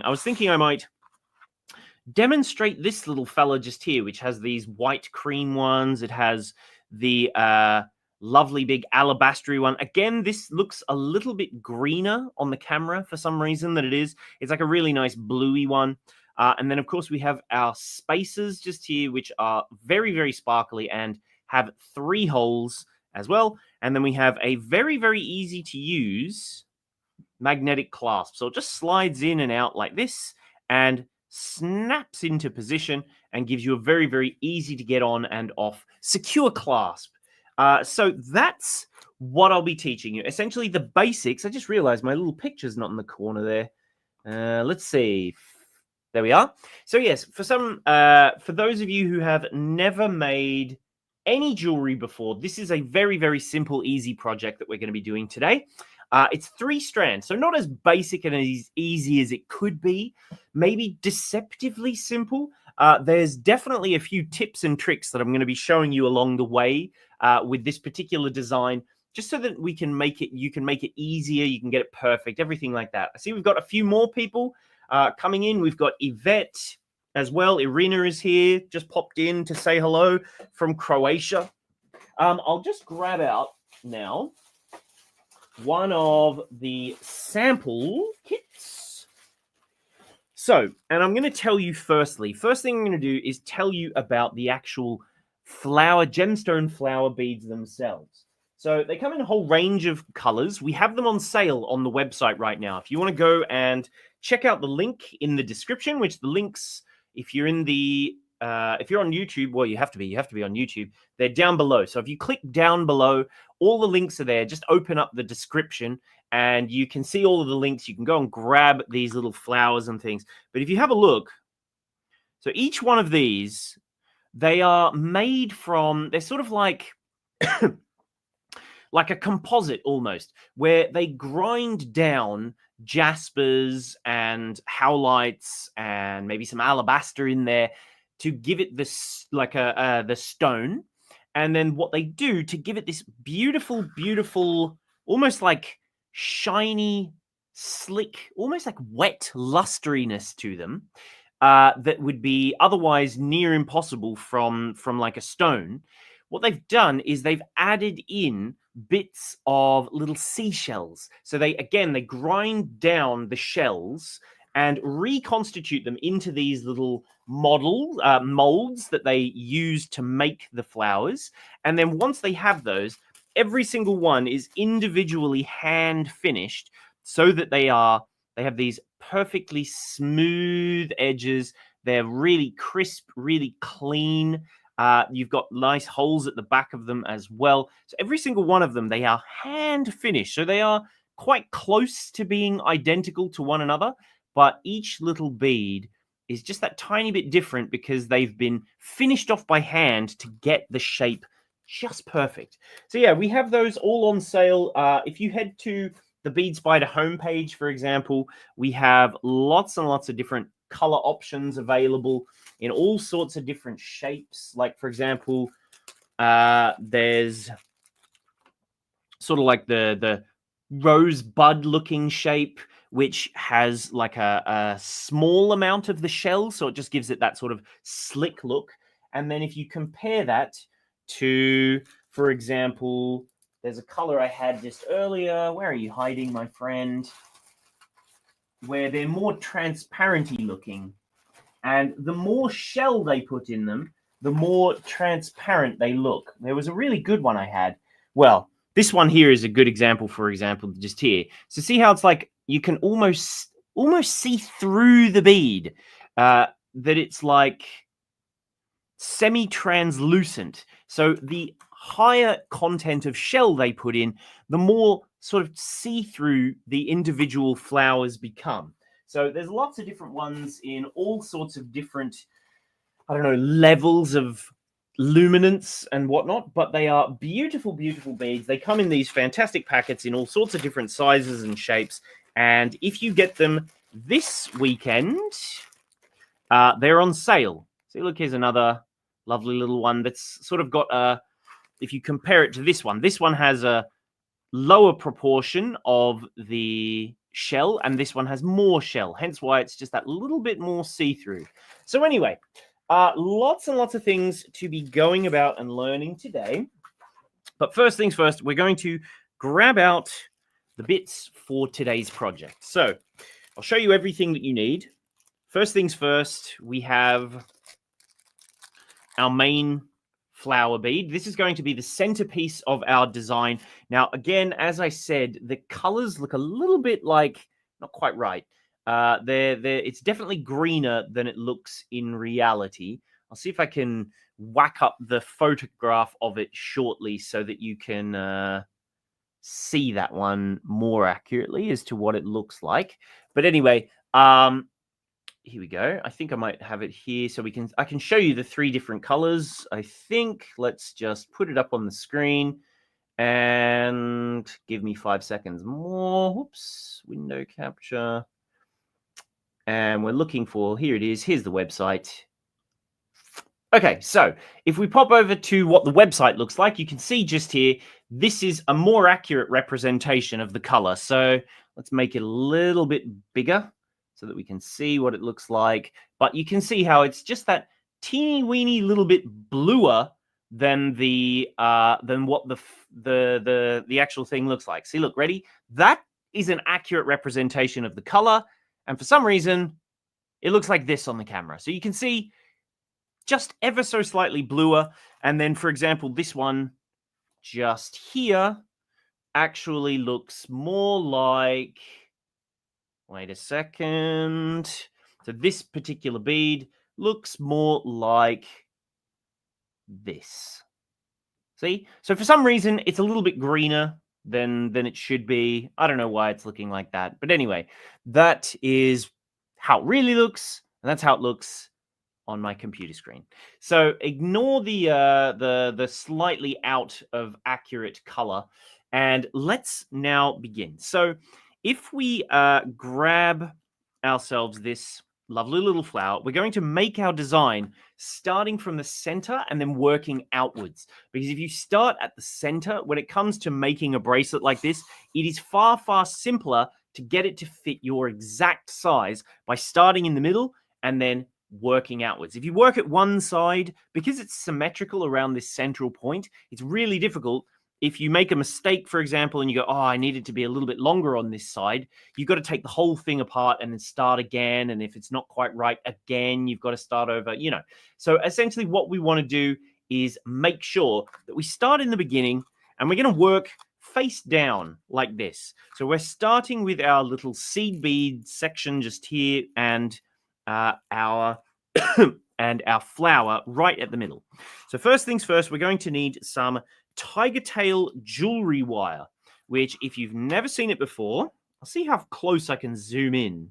I was thinking I might demonstrate this little fella just here, which has these white cream ones. It has the lovely big alabastry one. Again, this looks a little bit greener on the camera for some reason than it is. It's like a really nice bluey one. And then, of course, we have our spacers just here, which are very, very sparkly and have 3 holes as well. And then we have a very, very easy to use magnetic clasp. So it just slides in and out like this and snaps into position and gives you a very, very easy to get on and off secure clasp. So that's what I'll be teaching you. Essentially the basics. I just realized my little picture's not in the corner there. Let's see. There we are. So yes, for those of you who have never made any jewelry before, this is a very, very simple, easy project that we're going to be doing today. It's 3 strands, so not as basic and as easy as it could be, maybe deceptively simple. There's definitely a few tips and tricks that I'm going to be showing you along the way with this particular design, just so that you can make it easier, you can get it perfect, everything like that. I see we've got a few more people coming in. We've got Yvette as well. Irina is here, just popped in to say hello from Croatia. I'll just grab out now one of the sample kits. So, and I'm going to tell you first thing I'm going to do is tell you about the actual gemstone flower beads themselves. So they come in a whole range of colors. We have them on sale on the website right now. If you want to go and check out the link in the description, which the links, if you're on YouTube, well, you have to be on YouTube. They're down below. So if you click down below, all the links are there. Just open up the description and you can see all of the links. You can go and grab these little flowers and things. But if you have a look, so each one of these, they are made from, they're sort of like, like a composite almost, where they grind down jaspers and howlites and maybe some alabaster in there to give it this, like the stone. And then what they do to give it this beautiful, beautiful, almost like shiny, slick, almost like wet lustriness to them that would be otherwise near impossible from like a stone. What they've done is they've added in bits of little seashells. So they grind down the shells and reconstitute them into these little molds that they use to make the flowers. And then once they have those, every single one is individually hand finished so that they have these perfectly smooth edges. They're really crisp, really clean. You've got nice holes at the back of them as well. So every single one of them, they are hand finished. So they are quite close to being identical to one another, but each little bead is just that tiny bit different because they've been finished off by hand to get the shape just perfect. So yeah, we have those all on sale. If you head to the Bead Spider homepage, for example, we have lots and lots of different color options available in all sorts of different shapes. Like, for example, there's sort of like the rosebud looking shape, which has like a small amount of the shell, so it just gives it that sort of slick look. And then if you compare that to, for example, there's a color I had just earlier. Where are you hiding, my friend? Where they're more transparency looking. And the more shell they put in them, the more transparent they look. There was a really good one I had. Well, this one here is a good example, for example, just here. So see how it's like you can almost see through the bead, that it's like semi-translucent. So the higher content of shell they put in, the more sort of see-through the individual flowers become. So there's lots of different ones in all sorts of different, I don't know, levels of luminance and whatnot, but they are beautiful, beautiful beads. They come in these fantastic packets in all sorts of different sizes and shapes. And if you get them this weekend, they're on sale. See, look, here's another lovely little one that's sort of got a, if you compare it to this one has a lower proportion of the shell, and this one has more shell, hence why it's just that little bit more see-through. So anyway, lots and lots of things to be going about and learning today. But first things first, we're going to grab out the bits for today's project. So I'll show you everything that you need. First things first, we have our main flower bead. This is going to be the centerpiece of our design. Now, again, as I said, the colors look a little bit like, not quite right. It's definitely greener than it looks in reality. I'll see if I can whack up the photograph of it shortly so that you can see that one more accurately as to what it looks like. But anyway, here we go. I think I might have it here so I can show you the 3 different colors. I think let's just put it up on the screen and give me 5 seconds more. Whoops, window capture. And we're looking for, here it is. Here's the website. Okay, so if we pop over to what the website looks like, you can see just here, this is a more accurate representation of the color. So let's make it a little bit bigger so that we can see what it looks like. But you can see how it's just that teeny weeny little bit bluer than what the actual thing looks like. See, look, ready? That is an accurate representation of the color, and for some reason, it looks like this on the camera. So you can see just ever so slightly bluer, and then, for example, this one just here actually looks more like, wait a second. So this particular bead looks more like this. See? So for some reason, it's a little bit greener than it should be. I don't know why it's looking like that. But anyway, that is how it really looks, and that's how it looks on my computer screen. So ignore the slightly out of accurate color, and let's now begin. So if we grab ourselves this lovely little flower, we're going to make our design starting from the center and then working outwards. Because if you start at the center, when it comes to making a bracelet like this, it is far, far simpler to get it to fit your exact size by starting in the middle and then working outwards. If you work at one side, because it's symmetrical around this central point, it's really difficult. If you make a mistake, for example, and you go, oh, I need it to be a little bit longer on this side, you've got to take the whole thing apart and then start again. And if it's not quite right again, you've got to start over, you know. So essentially what we want to do is make sure that we start in the beginning, and we're going to work face down like this. So we're starting with our little seed bead section just here, and our and our flower right at the middle. So first things first, we're going to need some tiger tail jewellery wire, which if you've never seen it before, I'll see how close I can zoom in.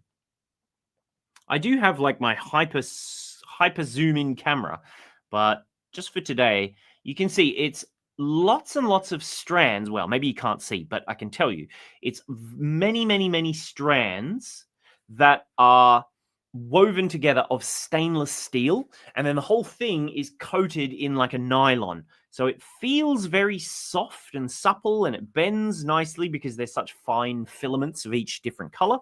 I do have like my hyper zoom in camera, but just for today, you can see it's lots and lots of strands. Well, maybe you can't see, but I can tell you, it's many, many, many strands that are woven together of stainless steel, and then the whole thing is coated in like a nylon. So it feels very soft and supple, and it bends nicely because there's such fine filaments of each different color.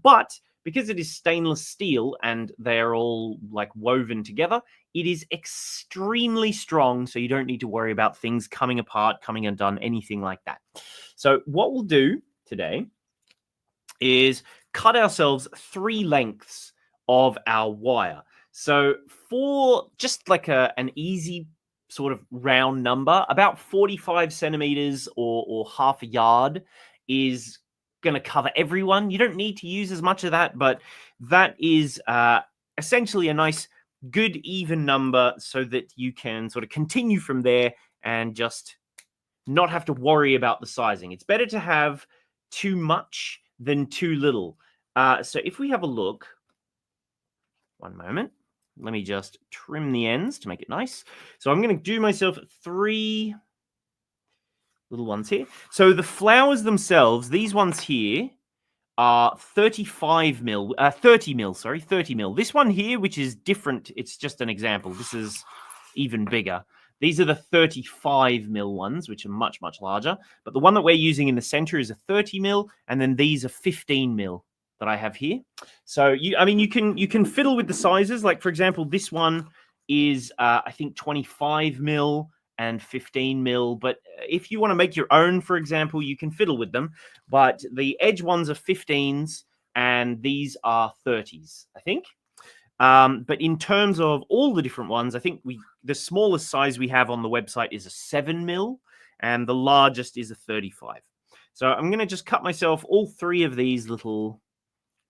But because it is stainless steel and they're all like woven together, it is extremely strong, so you don't need to worry about things coming apart, coming undone, anything like that. So what we'll do today is cut ourselves 3 lengths of our wire. So for just like an easy sort of round number, about 45 centimeters or half a yard is going to cover everyone. You don't need to use as much of that, but that is essentially a nice, good, even number so that you can sort of continue from there and just not have to worry about the sizing. It's better to have too much than too little. So if we have a look, one moment, let me just trim the ends to make it nice. So I'm going to do myself 3 little ones here. So the flowers themselves, these ones here are 30 mil. This one here, which is different, it's just an example. This is even bigger. These are the 35 mil ones, which are much, much larger. But the one that we're using in the center is a 30 mil, and then these are 15 mil that I have here. So you can fiddle with the sizes. Like, for example, this one is I think 25 mil and 15 mil. But if you want to make your own, for example, you can fiddle with them. But the edge ones are 15s, and these are 30s, I think. But in terms of all the different ones, I think the smallest size we have on the website is a 7 mil, and the largest is a 35. So I'm going to just cut myself all 3 of these little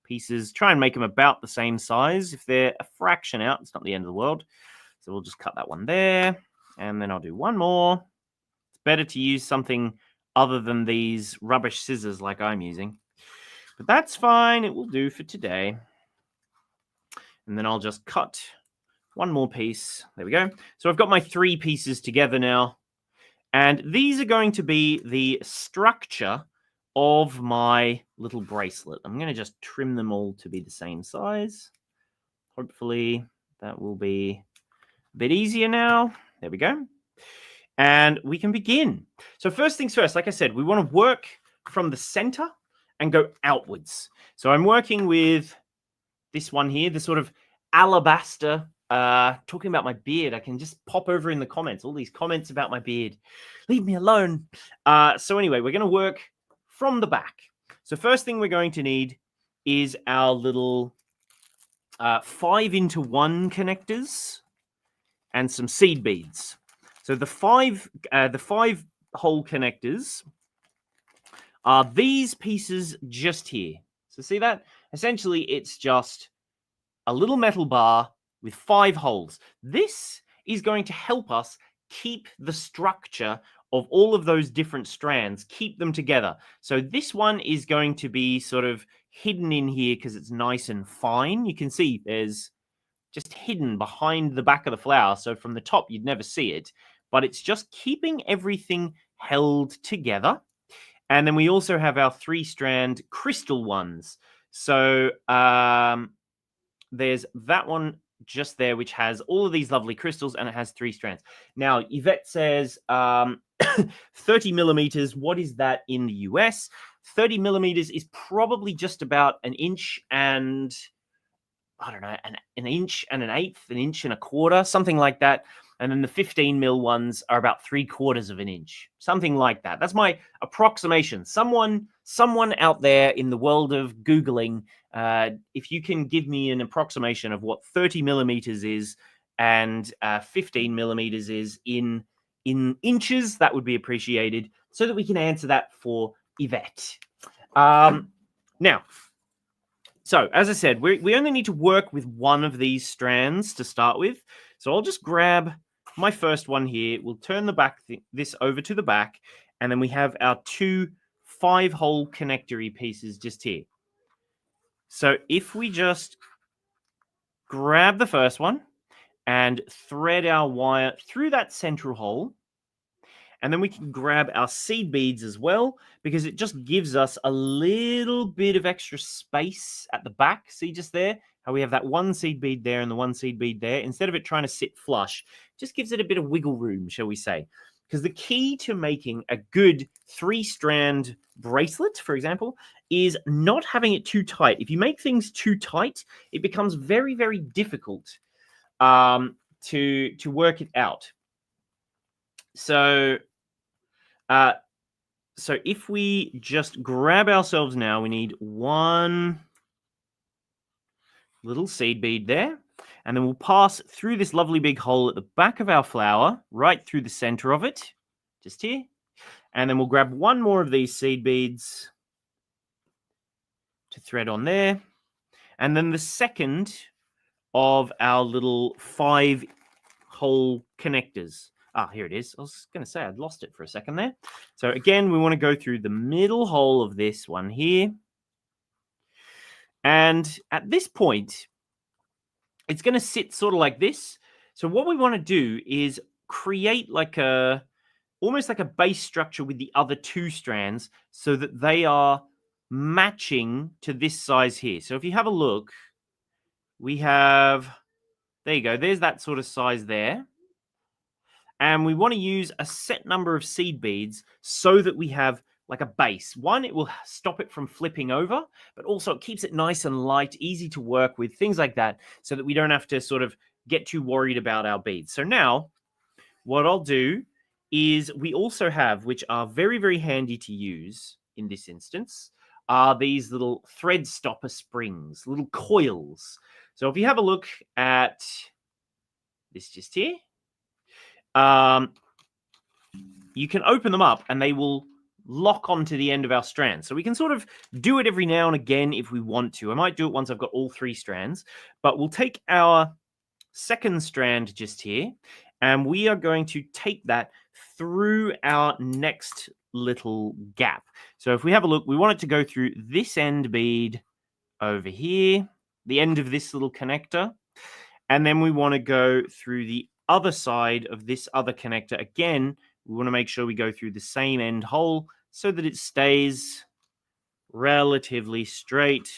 pieces, try and make them about the same size. If they're a fraction out, it's not the end of the world. So we'll just cut that one there, and then I'll do one more. It's better to use something other than these rubbish scissors like I'm using. But that's fine. It will do for today. And then I'll just cut one more piece. There we go. So I've got my 3 pieces together now. And these are going to be the structure of my little bracelet. I'm going to just trim them all to be the same size. Hopefully that will be a bit easier now. There we go. And we can begin. So first things first, like I said, we want to work from the center and go outwards. So I'm working with this one here, the sort of alabaster. Talking about my beard, I can just pop over in the comments, all these comments about my beard. Leave me alone. So anyway, we're going to work from the back. So first thing we're going to need is our little 5-into-1 connectors and some seed beads. So the 5-hole connectors are these pieces just here. So see that? Essentially, it's just a little metal bar with 5 holes. This is going to help us keep the structure of all of those different strands, keep them together. So this one is going to be sort of hidden in here because it's nice and fine. You can see there's just hidden behind the back of the flower. So from the top, you'd never see it, but it's just keeping everything held together. And then we also have our 3-strand crystal ones. So there's that one just there, which has all of these lovely crystals, and it has 3 strands. Now, Yvette says 30 millimeters. What is that in the US? 30 millimeters is probably just about an inch and, I don't know, an inch and an eighth, an inch and a quarter, something like that. And then the 15 mil ones are about 3/4 of an inch, something like that. That's my approximation. Someone out there in the world of Googling, if you can give me an approximation of what 30 millimeters is and 15 millimeters is in inches, that would be appreciated so that we can answer that for Yvette. Now, so as I said, we only need to work with one of these strands to start with. So I'll just grab my first one here. We'll turn this over to the back, and then we have our 2 5-hole connectory pieces just here. So if we just grab the first one and thread our wire through that central hole, and then we can grab our seed beads as well, because it just gives us a little bit of extra space at the back. See just there how we have that 1 seed bead there and the 1 seed bead there. Instead of it trying to sit flush, just gives it a bit of wiggle room, shall we say. Because the key to making a good 3-strand bracelet, for example, is not having it too tight. If you make things too tight, it becomes very, very difficult to work it out. So if we just grab ourselves now, we need 1 little seed bead there, and then we'll pass through this lovely big hole at the back of our flower, right through the center of it, just here. And then we'll grab 1 more of these seed beads to thread on there. And then the second of our little 5-hole connectors. Here it is. I was going to say I'd lost it for a second there. So again, we want to go through the middle hole of this one here. And at this point, it's going to sit sort of like this. So what we want to do is create like almost like a base structure with the other 2 strands so that they are matching to this size here. So if you have a look, we have, there you go, there's that sort of size there. And we want to use a set number of seed beads so that we have like a base. One, it will stop it from flipping over, but also it keeps it nice and light, easy to work with, things like that, so that we don't have to sort of get too worried about our beads. So now what I'll do is we also have, which are very, very handy to use in this instance, are these little thread stopper springs, little coils. So if you have a look at this just here, you can open them up and they will lock onto the end of our strand. So we can sort of do it every now and again if we want to. I might do it once I've got all 3 strands, but we'll take our second strand just here, and we are going to take that through our next little gap. So if we have a look, we want it to go through this end bead over here, the end of this little connector, and then we want to go through the other side of this other connector. Again, we want to make sure we go through the same end hole so that it stays relatively straight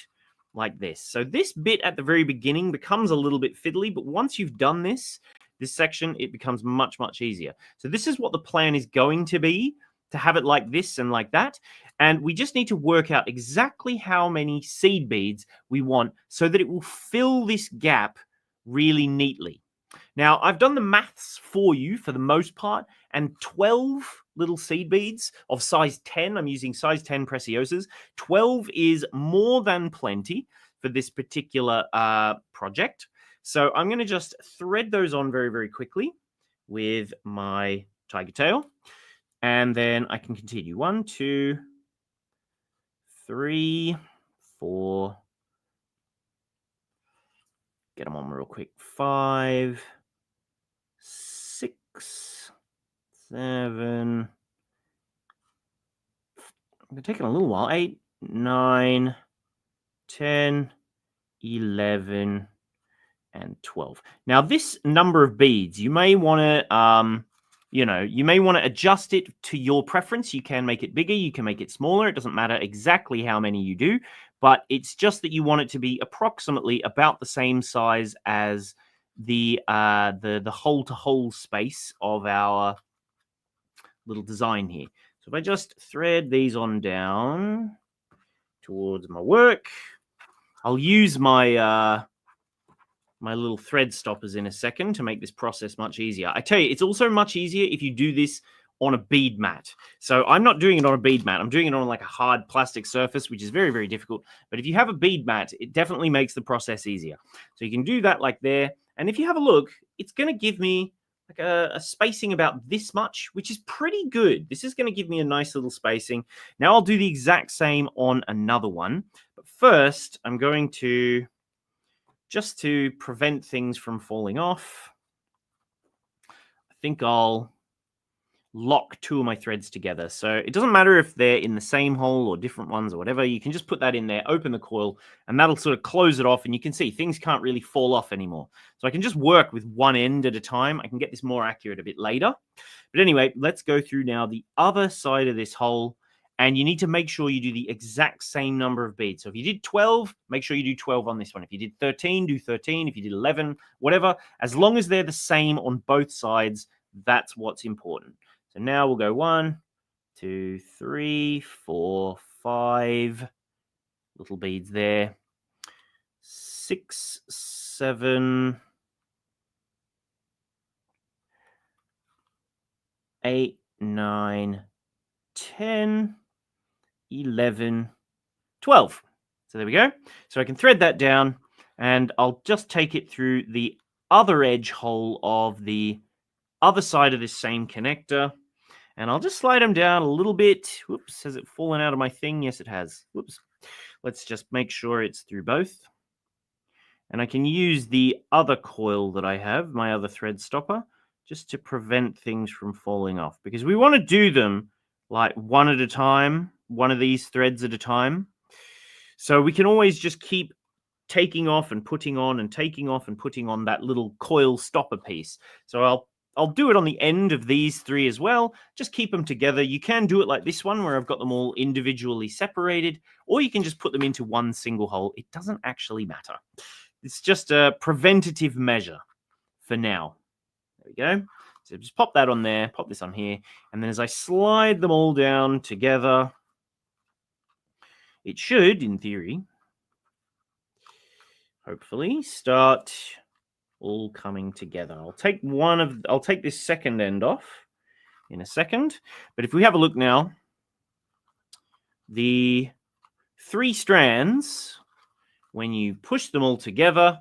like this. So this bit at the very beginning becomes a little bit fiddly, but once you've done this section, it becomes much, much easier. So this is what the plan is going to be, to have it like this and like that. And we just need to work out exactly how many seed beads we want so that it will fill this gap really neatly. Now, I've done the maths for you for the most part, and 12 little seed beads of size 10, I'm using size 10 Preciosas, 12 is more than plenty for this particular project. So I'm going to just thread those on very, very quickly with my tiger tail, and then I can continue. 1, 2, 3, 4, get them on real quick, 5, 6, 7. It's taking a little while. 8, 9, 10, 11, and 12. Now, this number of beads, you may want to, you may want to adjust it to your preference. You can make it bigger, you can make it smaller. It doesn't matter exactly how many you do, but it's just that you want it to be approximately about the same size as the hole-to-hole space of our little design here. So if I just thread these on down towards my work, I'll use my my little thread stoppers in a second to make this process much easier. I tell you, it's also much easier if you do this on a bead mat. So I'm not doing it on a bead mat. I'm doing it on like a hard plastic surface, which is very, very difficult. But if you have a bead mat, it definitely makes the process easier. So you can do that like there. And if you have a look, it's going to give me like a spacing about this much, which is pretty good. This is going to give me a nice little spacing. Now I'll do the exact same on another one. But first, I'm going to, just to prevent things from falling off, I think I'll lock 2 of my threads together. So it doesn't matter if they're in the same hole or different ones or whatever. You can just put that in there, open the coil, and that'll sort of close it off. And you can see things can't really fall off anymore. So I can just work with one end at a time. I can get this more accurate a bit later. But anyway, let's go through now the other side of this hole. And you need to make sure you do the exact same number of beads. So if you did 12, make sure you do 12 on this one. If you did 13, do 13. If you did 11, whatever. As long as they're the same on both sides, that's what's important. So now we'll go 1, 2, 3, 4, 5 little beads there. 6, 7, 8, 9, 10, 11, 12. So there we go. So I can thread that down, and I'll just take it through the other edge hole of the other side of this same connector. And I'll just slide them down a little bit. Whoops, has it fallen out of my thing? Yes, it has. Whoops. Let's just make sure it's through both. And I can use the other coil that I have, my other thread stopper, just to prevent things from falling off. Because we want to do them like one at a time, one of these threads at a time. So we can always just keep taking off and putting on and taking off and putting on that little coil stopper piece. So I'll do it on the end of these 3 as well. Just keep them together. You can do it like this one where I've got them all individually separated, or you can just put them into one single hole. It doesn't actually matter. It's just a preventative measure for now. There we go. So just pop that on there, pop this on here, and then as I slide them all down together, it should, in theory, hopefully, start all coming together. I'll take this second end off in a second, but if we have a look now, the 3 strands, when you push them all together,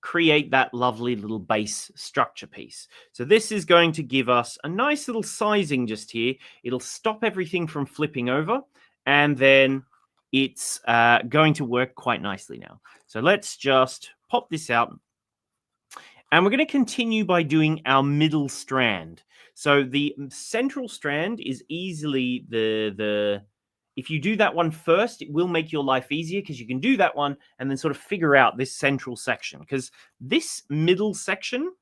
create that lovely little base structure piece. So this is going to give us a nice little sizing just here. It'll stop everything from flipping over, and then it's going to work quite nicely now. So let's just pop this out. And we're going to continue by doing our middle strand. So the central strand is easily if you do that one first, it will make your life easier because you can do that one and then sort of figure out this central section. Because this middle section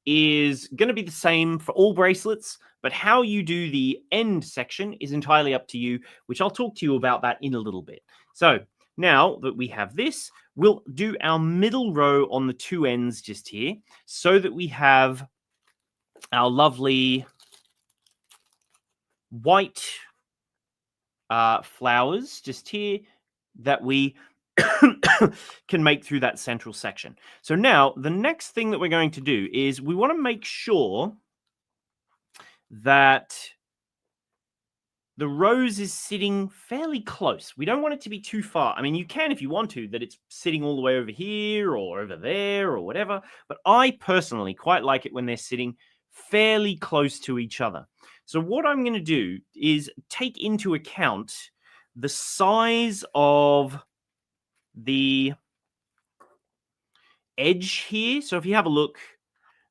is going to be the same for all bracelets, but how you do the end section is entirely up to you, which I'll talk to you about that in a little bit. So now that we have this, we'll do our middle row on the 2 ends just here so that we have our lovely white flowers just here that we can make through that central section. So now the next thing that we're going to do is we want to make sure that the rose is sitting fairly close. We don't want it to be too far. I mean, you can if you want to, that it's sitting all the way over here or over there or whatever. But I personally quite like it when they're sitting fairly close to each other. So what I'm going to do is take into account the size of the edge here. So if you have a look,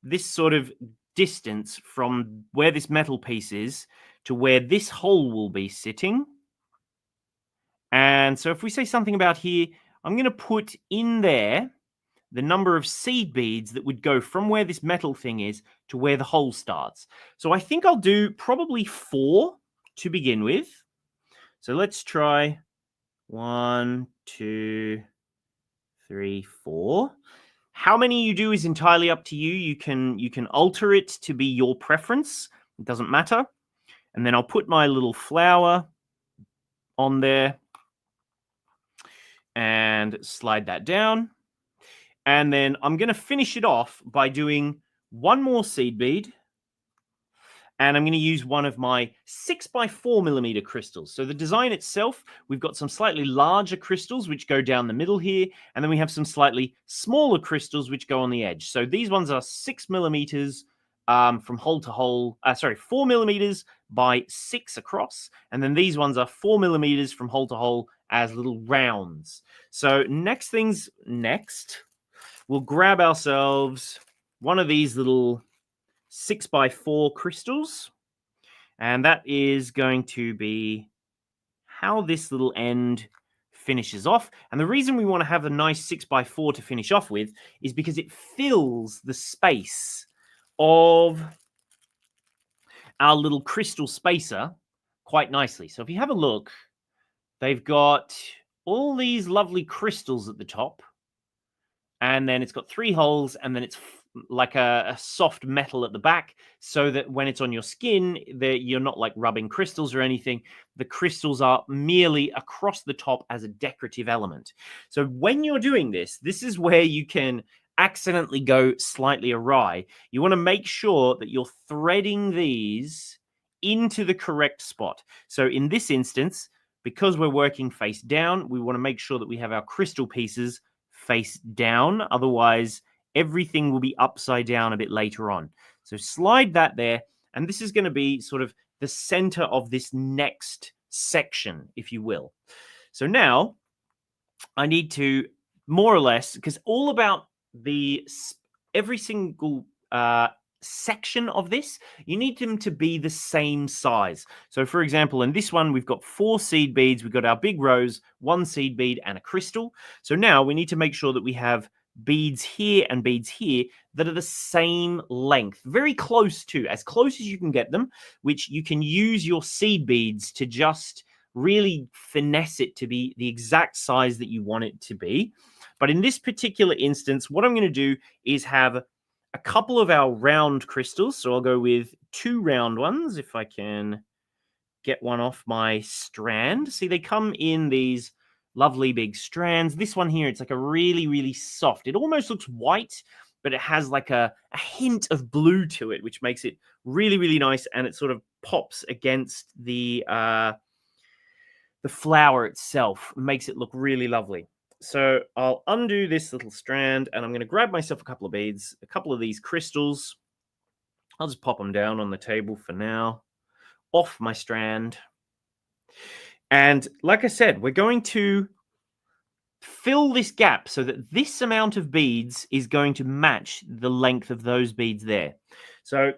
this sort of distance from where this metal piece is to where this hole will be sitting. And so if we say something about here, I'm going to put in there the number of seed beads that would go from where this metal thing is to where the hole starts. So I think I'll do probably 4 to begin with. So let's try 1, 2, 3, 4. How many you do is entirely up to you. You can alter it to be your preference. It doesn't matter. And then I'll put my little flower on there and slide that down. And then I'm going to finish it off by doing 1 more seed bead. And I'm going to use one of my 6x4mm crystals. So the design itself, we've got some slightly larger crystals which go down the middle here. And then we have some slightly smaller crystals which go on the edge. So these ones are 6mm from hole to hole. 4mm by 6 across. And then these ones are 4mm from hole to hole as little rounds. So next things next, we'll grab ourselves one of these little 6x4 crystals, and that is going to be how this little end finishes off. And the reason we want to have a nice 6x4 to finish off with is because it fills the space of our little crystal spacer quite nicely. So if you have a look, they've got all these lovely crystals at the top, and then it's got 3 holes, and then it's like a soft metal at the back, so that when it's on your skin, you're not like rubbing crystals or anything. The crystals are merely across the top as a decorative element. So when you're doing this, this is where you can accidentally go slightly awry. You want to make sure that you're threading these into the correct spot. So in this instance, because we're working face down, we want to make sure that we have our crystal pieces face down. Otherwise, everything will be upside down a bit later on. So slide that there. And this is going to be sort of the center of this next section, if you will. So now I need to more or less, because all about every single section of this, you need them to be the same size. So for example, in this one, we've got 4 seed beads. We've got our big rose, 1 seed bead, and a crystal. So now we need to make sure that we have beads here and beads here that are the same length, very close to, as close as you can get them, which you can use your seed beads to just really finesse it to be the exact size that you want it to be. But in this particular instance, what I'm going to do is have a couple of our round crystals. So I'll go with 2 round ones if I can get one off my strand. See, they come in these lovely big strands. This one here, it's like a really, really soft. It almost looks white, but it has like a hint of blue to it, which makes it really, really nice. And it sort of pops against the flower itself, makes it look really lovely. So I'll undo this little strand and I'm going to grab myself a couple of beads, a couple of these crystals. I'll just pop them down on the table for now, off my strand. And like I said, we're going to fill this gap so that this amount of beads is going to match the length of those beads there. So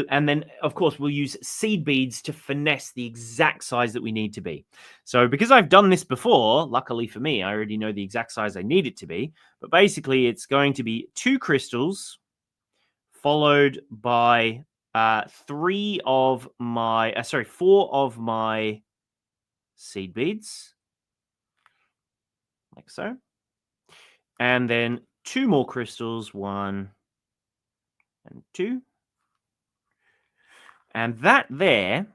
and then, of course, we'll use seed beads to finesse the exact size that we need to be. So because I've done this before, luckily for me, I already know the exact size I need it to be. But basically, it's going to be 2 crystals followed by 4 of my seed beads, like so. And then 2 more crystals, 1 and 2. And that there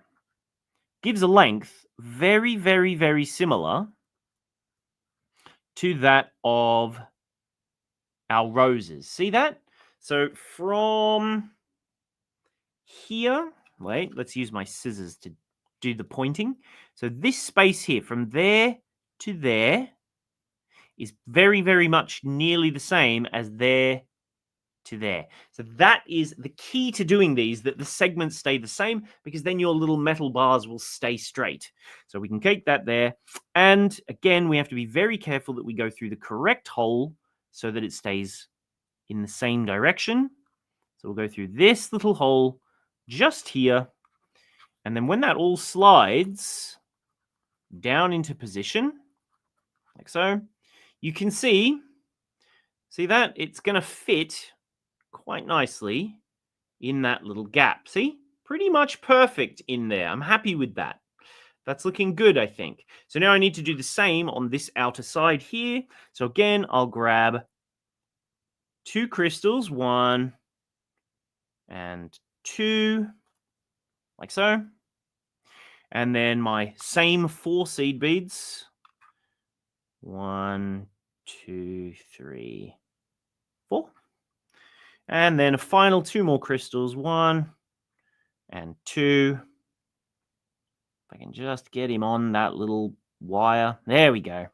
gives a length very, very, very similar to that of our roses. See that? So from here, wait, let's use my scissors to do the pointing. So this space here, from there to there, is very, very much nearly the same as there to there. So that is the key to doing these, that the segments stay the same, because then your little metal bars will stay straight. So we can keep that there. And again, we have to be very careful that we go through the correct hole so that it stays in the same direction. So we'll go through this little hole just here. And then when that all slides down into position, like so, you can see that it's going to fit quite nicely in that little gap. See? Pretty much perfect in there. I'm happy with that. That's looking good, I think. So now I need to do the same on this outer side here. So again, I'll grab 2 crystals, 1 and 2, like so. And then my same 4 seed beads. 1, 2, 3, 4. And then a final 2 more crystals, 1 and 2. If I can just get him on that little wire. There we go.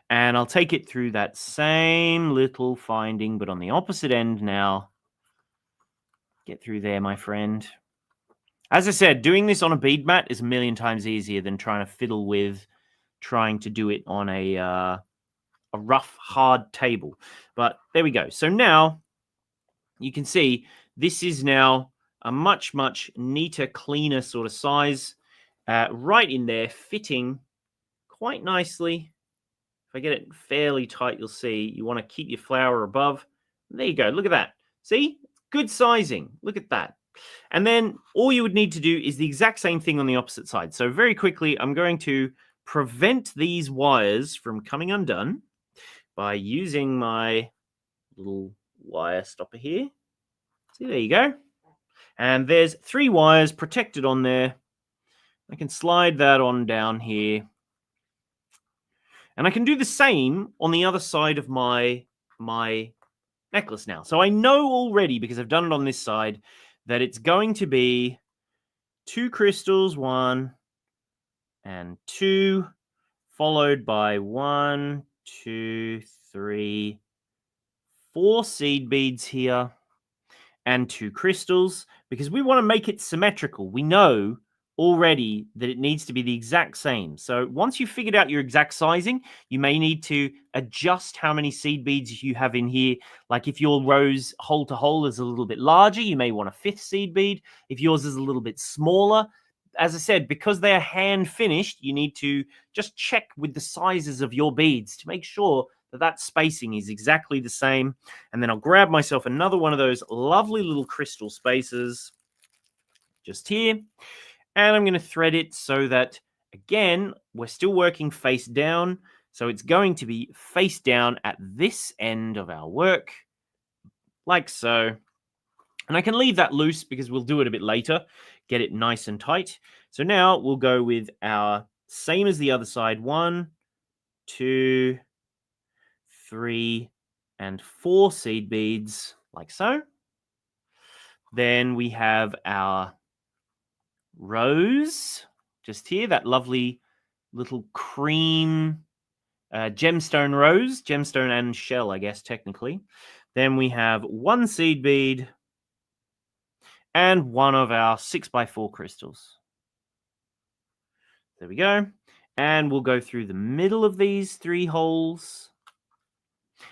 And I'll take it through that same little finding, but on the opposite end now. Get through there, my friend. As I said, doing this on a bead mat is a million times easier than trying to fiddle with trying to do it on a rough, hard table. But there we go. So now you can see this is now a much, much neater, cleaner sort of size. Right in there, fitting quite nicely. If I get it fairly tight, you'll see you want to keep your flower above. There you go. Look at that. See? Good sizing. Look at that. And then all you would need to do is the exact same thing on the opposite side. So very quickly, I'm going to prevent these wires from coming undone by using my little wire stopper here. See, there you go. And there's 3 wires protected on there. I can slide that on down here. And I can do the same on the other side of my necklace now. So I know already, because I've done it on this side, that it's going to be 2 crystals, 1 and 2, followed by 1, 2, 3, 4 seed beads here, and 2 crystals, because we want to make it symmetrical. We know already that it needs to be the exact same. So once you've figured out your exact sizing, you may need to adjust how many seed beads you have in here. Like if your rose hole to hole is a little bit larger, you may want a 5th seed bead. If yours is a little bit smaller, as I said, because they are hand finished, you need to just check with the sizes of your beads to make sure that that spacing is exactly the same. And then I'll grab myself another one of those lovely little crystal spacers just here. And I'm going to thread it so that, again, we're still working face down. So it's going to be face down at this end of our work. like so. And I can leave that loose because we'll do it a bit later, get it nice and tight. So now we'll go with our same as the other side. 1, 2, 3, and 4 seed beads, like so. Then we have our rose just here, that lovely little cream gemstone rose, gemstone and shell, I guess, technically. Then we have 1 seed bead and one of our 6x4 crystals. There we go. And we'll go through the middle of these 3 holes.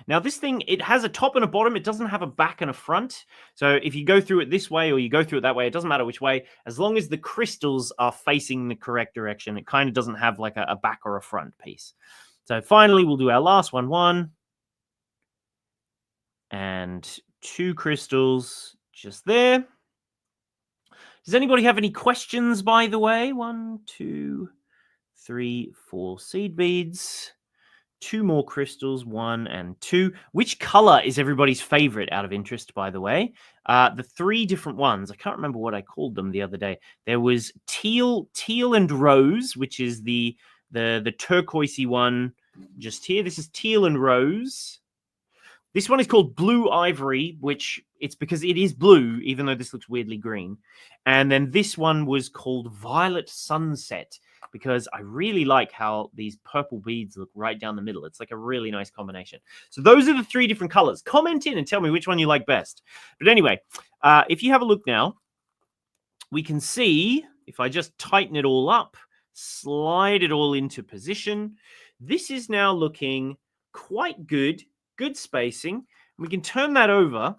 Now, this thing, it has a top and a bottom. It doesn't have a back and a front. So if you go through it this way or you go through it that way, it doesn't matter which way. As long as the crystals are facing the correct direction, it kind of doesn't have like a back or a front piece. So finally, we'll do our last one. 1 and 2 crystals just there. Does anybody have any questions, by the way? 1, 2, 3, 4 seed beads. 2 more crystals, 1 and 2. Which color is everybody's favorite out of interest, by the way? The 3 different ones. I can't remember what I called them the other day. There was teal and rose, which is the turquoisey one just here. This is teal and rose. This one is called blue ivory, which it's because it is blue, even though this looks weirdly green. And then this one was called violet sunset, because I really like how these purple beads look right down the middle. It's like a really nice combination. So those are the 3 different colors. Comment in and tell me which one you like best. But anyway, if you have a look now, we can see, if I just tighten it all up, slide it all into position, this is now looking quite good. Good spacing. We can turn that over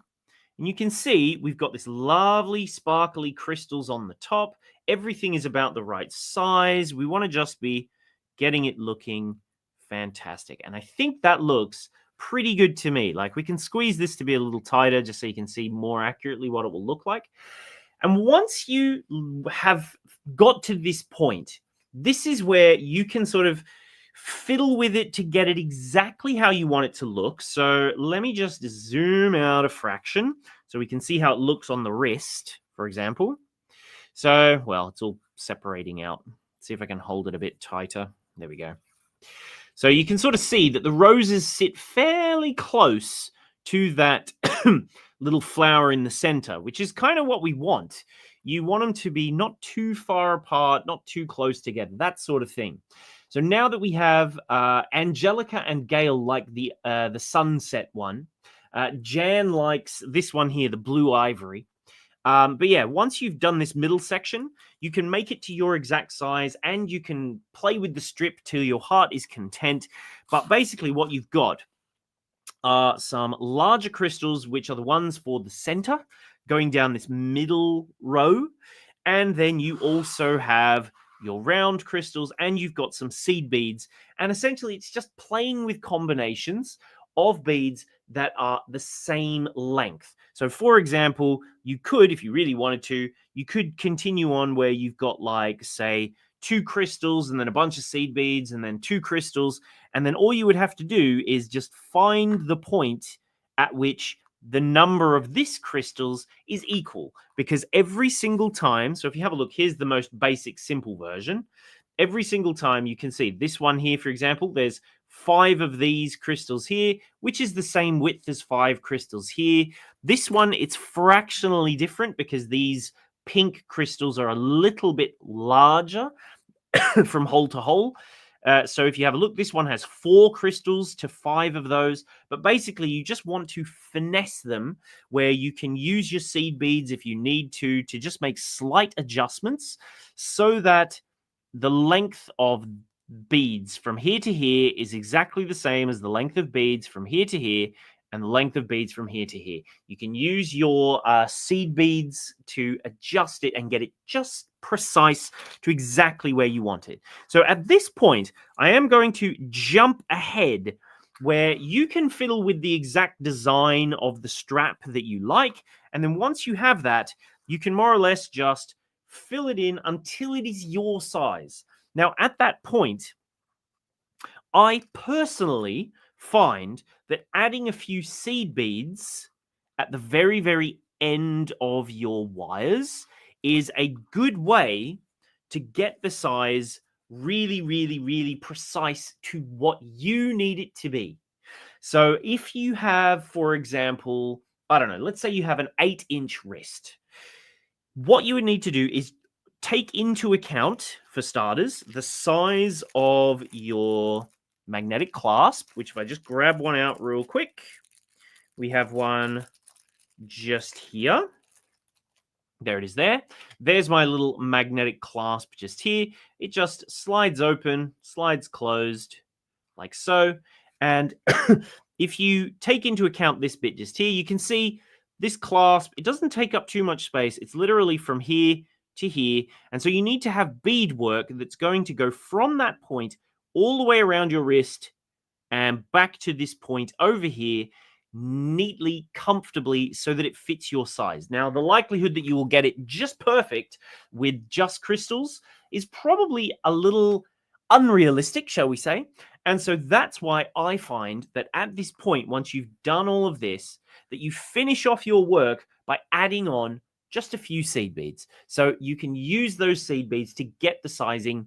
and you can see we've got this lovely sparkly crystals on the top. Everything is about the right size. We want to just be getting it looking fantastic. And I think that looks pretty good to me. Like, we can squeeze this to be a little tighter just so you can see more accurately what it will look like. And once you have got to this point, this is where you can sort of fiddle with it to get it exactly how you want it to look. So let me just zoom out a fraction so we can see how it looks on the wrist, for example. So, well, it's all separating out. See if I can hold it a bit tighter. There we go. So you can sort of see that the roses sit fairly close to that little flower in the center, which is kind of what we want. You want them to be not too far apart, not too close together, that sort of thing. So now that we have Angelica and Gail like the sunset one, Jan likes this one here, the blue ivory. But yeah, once you've done this middle section, you can make it to your exact size and you can play with the strip till your heart is content. But basically what you've got are some larger crystals, which are the ones for the center, going down this middle row. And then you also have your round crystals, and you've got some seed beads. And essentially, it's just playing with combinations of beads that are the same length. So, for example, you could, if you really wanted to, you could continue on where you've got, like, say, 2 crystals and then a bunch of seed beads and then 2 crystals. And then all you would have to do is just find the point at which the number of this crystals is equal, because every single time, so if you have a look, here's the most basic simple version. Every single time you can see this one here, for example, there's 5 of these crystals here, which is the same width as 5 crystals here. This one, it's fractionally different because these pink crystals are a little bit larger from hole to hole. So if you have a look, this one has 4 crystals to 5 of those. But basically, you just want to finesse them where you can use your seed beads if you need to just make slight adjustments so that the length of beads from here to here is exactly the same as the length of beads from here to here and the length of beads from here to here. You can use your seed beads to adjust it and get it just precise to exactly where you want it. So at this point, I am going to jump ahead where you can fiddle with the exact design of the strap that you like. And then once you have that, you can more or less just fill it in until it is your size. Now, at that point, I personally find that adding a few seed beads at the very, very end of your wires is a good way to get the size really, really, really precise to what you need it to be. So if you have, for example, I don't know, let's say you have an 8-inch wrist. What you would need to do is take into account, for starters, the size of your magnetic clasp, which if I just grab one out real quick, we have one just here. There it is there. There's my little magnetic clasp just here. It just slides open, slides closed, like so. And if you take into account this bit just here, you can see this clasp, it doesn't take up too much space. It's literally from here to here. And so you need to have beadwork that's going to go from that point all the way around your wrist and back to this point over here neatly, comfortably, so that it fits your size. Now, the likelihood that you will get it just perfect with just crystals is probably a little unrealistic, shall we say. And so that's why I find that at this point, once you've done all of this, that you finish off your work by adding on just a few seed beads. So you can use those seed beads to get the sizing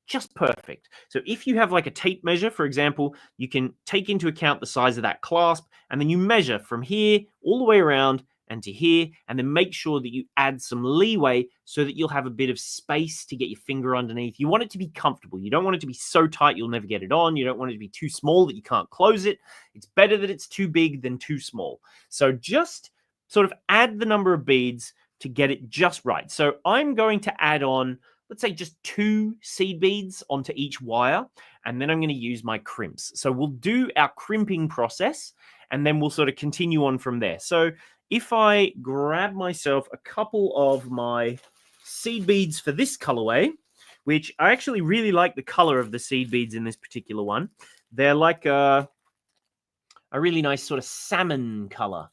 just perfect. So if you have like a tape measure, for example, you can take into account the size of that clasp, and then you measure from here all the way around and to here, and then make sure that you add some leeway so that you'll have a bit of space to get your finger underneath. You want it to be comfortable. You don't want it to be so tight you'll never get it on. You don't want it to be too small that you can't close it. It's better that it's too big than too small. So just sort of add the number of beads to get it just right. So I'm going to add on, let's say, just 2 seed beads onto each wire, and then I'm going to use my crimps. So we'll do our crimping process, and then we'll sort of continue on from there. So if I grab myself a couple of my seed beads for this colorway, which I actually really like the color of the seed beads in this particular one. They're like a really nice sort of salmon color,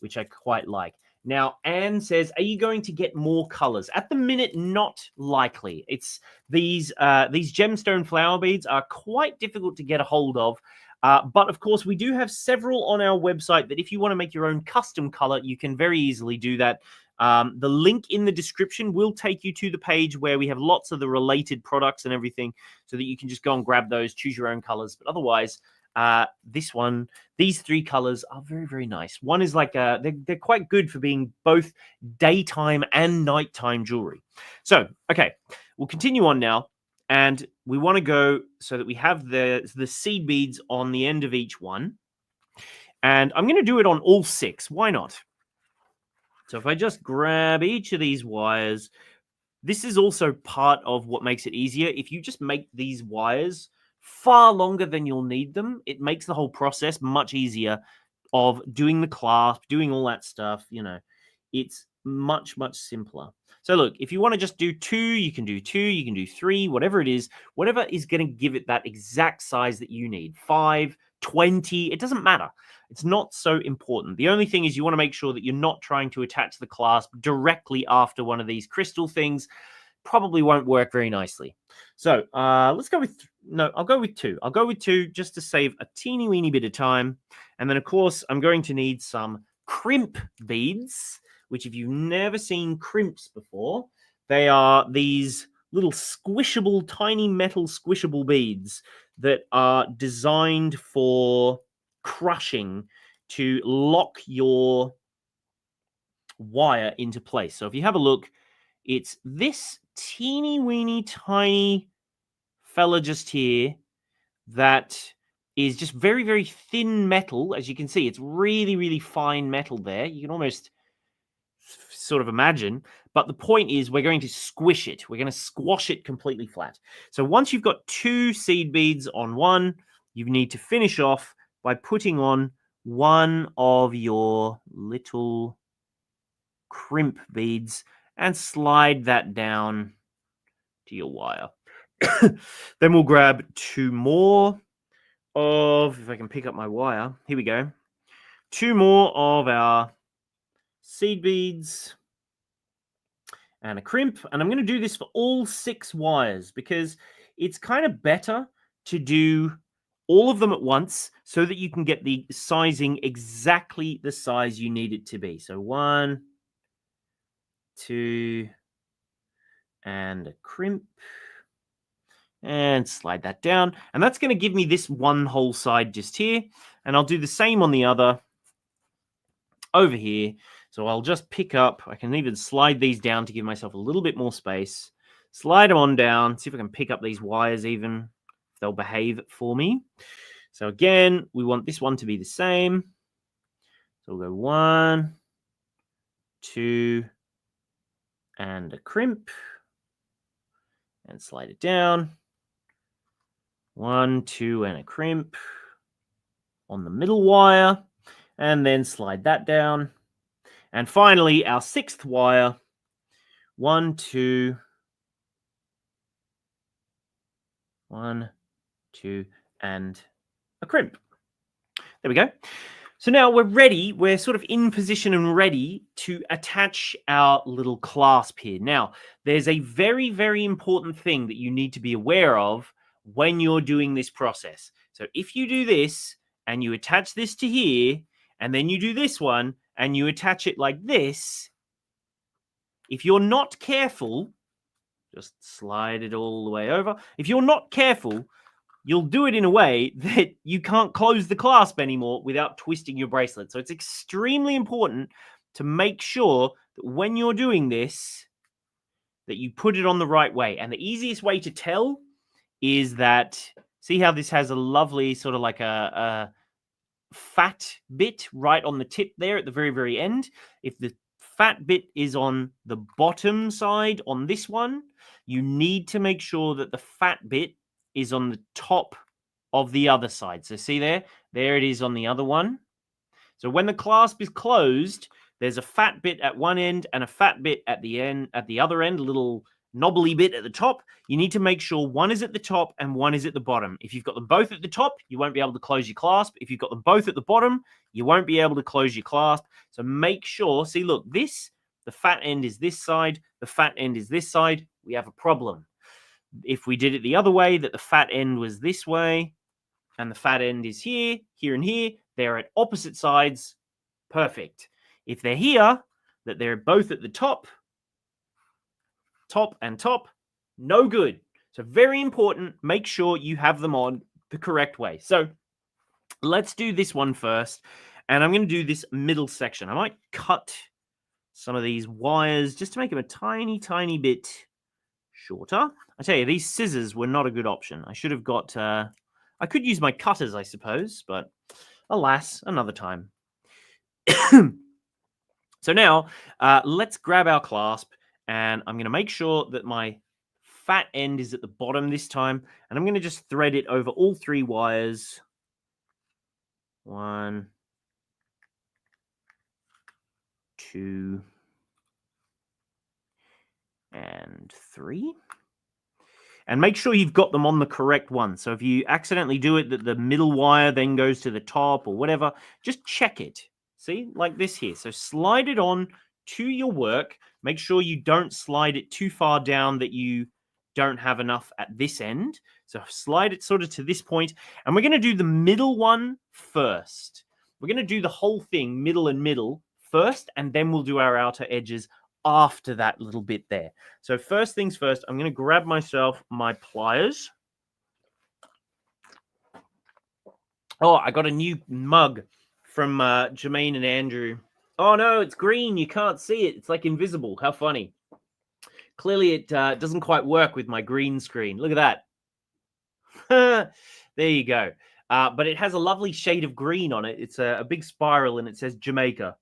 which I quite like. Now, Anne says, are you going to get more colors? At the minute, not likely. It's these gemstone flower beads are quite difficult to get a hold of. But of course, we do have several on our website that if you want to make your own custom color, you can very easily do that. The link in the description will take you to the page where we have lots of the related products and everything, so that you can just go and grab those, choose your own colors. But otherwise, these 3 colors are very, very nice. One is like they're quite good for being both daytime and nighttime jewelry. So, okay, we'll continue on now, and we want to go so that we have the seed beads on the end of each one, and I'm going to do it on all 6. Why not? So if I just grab each of these wires, this is also part of what makes it easier. If you just make these wires far longer than you'll need them, it makes the whole process much easier of doing the clasp, doing all that stuff. You know, it's much, much simpler. So look, if you want to just do 2, you can do 2, you can do 3, whatever it is, whatever is going to give it that exact size that you need. 5, 20, it doesn't matter. It's not so important. The only thing is you want to make sure that you're not trying to attach the clasp directly after one of these crystal things. Probably won't work very nicely. So let's go with, no, I'll go with 2. I'll go with 2 just to save a teeny weeny bit of time. And then, of course, I'm going to need some crimp beads, which if you've never seen crimps before, they are these little squishable, tiny metal squishable beads that are designed for crushing to lock your wire into place. So if you have a look, it's this teeny weeny tiny fella just here that is just very, very thin metal. As you can see, it's really, really fine metal there. You can almost sort of imagine. But the point is we're going to squish it. We're going to squash it completely flat. So once you've got 2 seed beads on one, you need to finish off by putting on one of your little crimp beads and slide that down to your wire. Then we'll grab 2 more of, if I can pick up my wire, here we go. 2 more of our seed beads and a crimp. And I'm going to do this for all 6 wires because it's kind of better to do all of them at once so that you can get the sizing exactly the size you need it to be. So 1, 2, and a crimp. And slide that down. And that's going to give me this one whole side just here. And I'll do the same on the other over here. So I'll just pick up, I can even slide these down to give myself a little bit more space. Slide them on down, see if I can pick up these wires even, if they'll behave for me. So again, we want this one to be the same. So we'll go 1, 2, and a crimp. And slide it down. 1, 2, and a crimp on the middle wire. And then slide that down. And finally, our 6th wire. 1, 2, 1, 2, and a crimp. There we go. So now we're ready. We're sort of in position and ready to attach our little clasp here. Now, there's a very, very important thing that you need to be aware of when you're doing this process. So if you do this and you attach this to here, and then you do this one and you attach it like this, if you're not careful, just slide it all the way over. If you're not careful, you'll do it in a way that you can't close the clasp anymore without twisting your bracelet. So it's extremely important to make sure that when you're doing this, that you put it on the right way. And the easiest way to tell is that, see how this has a lovely sort of like a fat bit right on the tip there at the very, very end. If the fat bit is on the bottom side on this one, you need to make sure that the fat bit is on the top of the other side. So see there it is on the other one. So when the clasp is closed, there's a fat bit at one end and a fat bit at the end, at the other end, a little knobbly bit at the top. You need to make sure one is at the top and one is at the bottom. If you've got them both at the top, you won't be able to close your clasp. If you've got them both at the bottom, you won't be able to close your clasp. So make sure, see, look, this, the fat end is this side, the fat end is this side. We have a problem. If we did it the other way, that the fat end was this way and the fat end is here, here, and here, they're at opposite sides. Perfect. If they're here, that they're both at the top, top and top, no good. So very important, make sure you have them on the correct way. So let's do this one first. And I'm going to do this middle section. I might cut some of these wires just to make them a tiny, tiny bit shorter. I tell you, these scissors were not a good option. I should have got, I could use my cutters, I suppose, but alas, another time. So now, let's grab our clasp, and I'm going to make sure that my fat end is at the bottom this time, and I'm going to just thread it over all 3 wires. 1, 2, and 3. And make sure you've got them on the correct one. So if you accidentally do it, that the middle wire then goes to the top or whatever, just check it. See, like this here. So slide it on to your work. Make sure you don't slide it too far down that you don't have enough at this end. So slide it sort of to this point. And we're going to do the middle one first. We're going to do the whole thing, middle and middle first, and then we'll do our outer edges after that little bit there. So first things first, I'm going to grab myself my pliers. Oh, I got a new mug from Jermaine and Andrew. Oh no, it's green. You can't see it. It's like invisible. How funny. Clearly it doesn't quite work with my green screen. Look at that. There you go. But it has a lovely shade of green on it. It's a big spiral and it says Jamaica.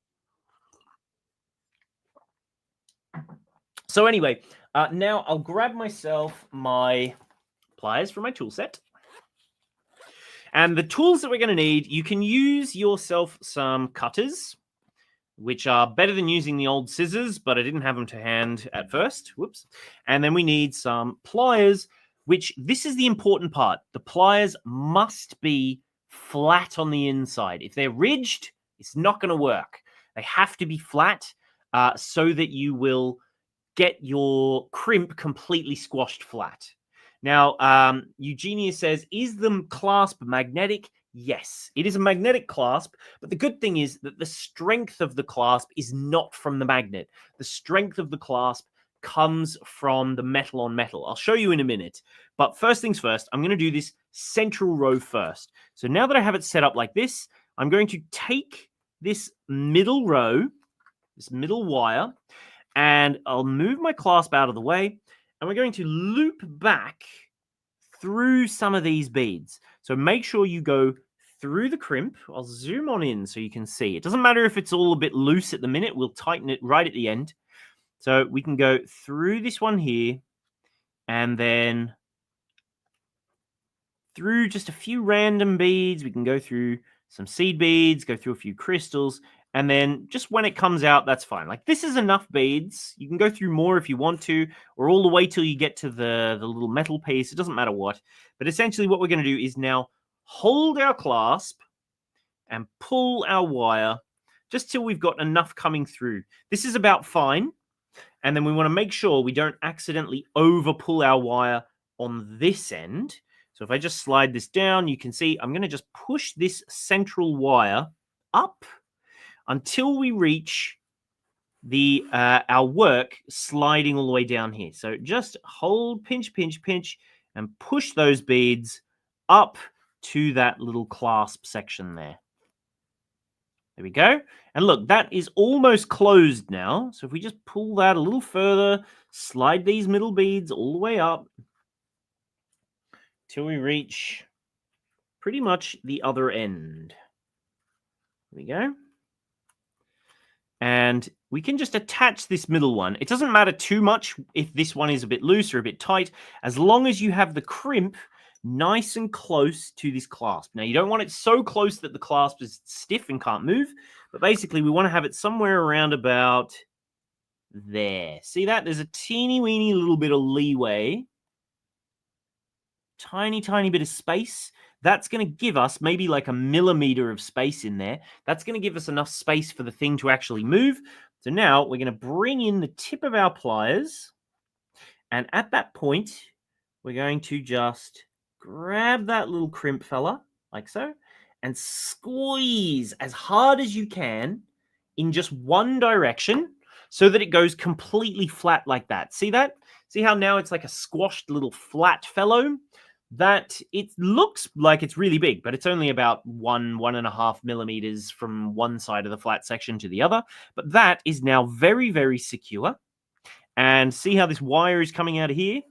So anyway, now I'll grab myself my pliers from my tool set. And the tools that we're going to need, you can use yourself some cutters, which are better than using the old scissors, but I didn't have them to hand at first. Whoops. And then we need some pliers, which this is the important part. The pliers must be flat on the inside. If they're ridged, it's not going to work. They have to be flat so that you will get your crimp completely squashed flat. Now, Eugenia says, is the clasp magnetic? Yes, it is a magnetic clasp, but the good thing is that the strength of the clasp is not from the magnet. The strength of the clasp comes from the metal on metal. I'll show you in a minute. But first things first, I'm going to do this central row first. So now that I have it set up like this, I'm going to take this middle row, this middle wire, and I'll move my clasp out of the way, and we're going to loop back through some of these beads. So make sure you go through the crimp. I'll zoom on in so you can see. It doesn't matter if it's all a bit loose at the minute. We'll tighten it right at the end. So we can go through this one here, and then through just a few random beads. We can go through some seed beads, go through a few crystals, and then just when it comes out, that's fine. Like, this is enough beads. You can go through more if you want to, or all the way till you get to the little metal piece. It doesn't matter what. But essentially what we're going to do is now hold our clasp and pull our wire just till we've got enough coming through. This is about fine. And then we want to make sure we don't accidentally over pull our wire on this end. So if I just slide this down, you can see I'm going to just push this central wire up until we reach the our work sliding all the way down here. So just hold, pinch, pinch, pinch, and push those beads up to that little clasp section there. There we go. And look, that is almost closed now. So if we just pull that a little further, slide these middle beads all the way up till we reach pretty much the other end. There we go. And we can just attach this middle one. It doesn't matter too much if this one is a bit loose or a bit tight, as long as you have the crimp nice and close to this clasp. Now, you don't want it so close that the clasp is stiff and can't move, but basically we want to have it somewhere around about there. See that? There's a teeny weeny little bit of leeway. Tiny, tiny bit of space. That's going to give us maybe like a millimeter of space in there. That's going to give us enough space for the thing to actually move. So now we're going to bring in the tip of our pliers. And at that point, we're going to just grab that little crimp fella, like so, and squeeze as hard as you can in just one direction so that it goes completely flat like that. See that? See how now it's like a squashed little flat fellow? That it looks like it's really big, but it's only about 1.5 millimeters from one side of the flat section to the other. But that is now very, very secure. And see how this wire is coming out of here?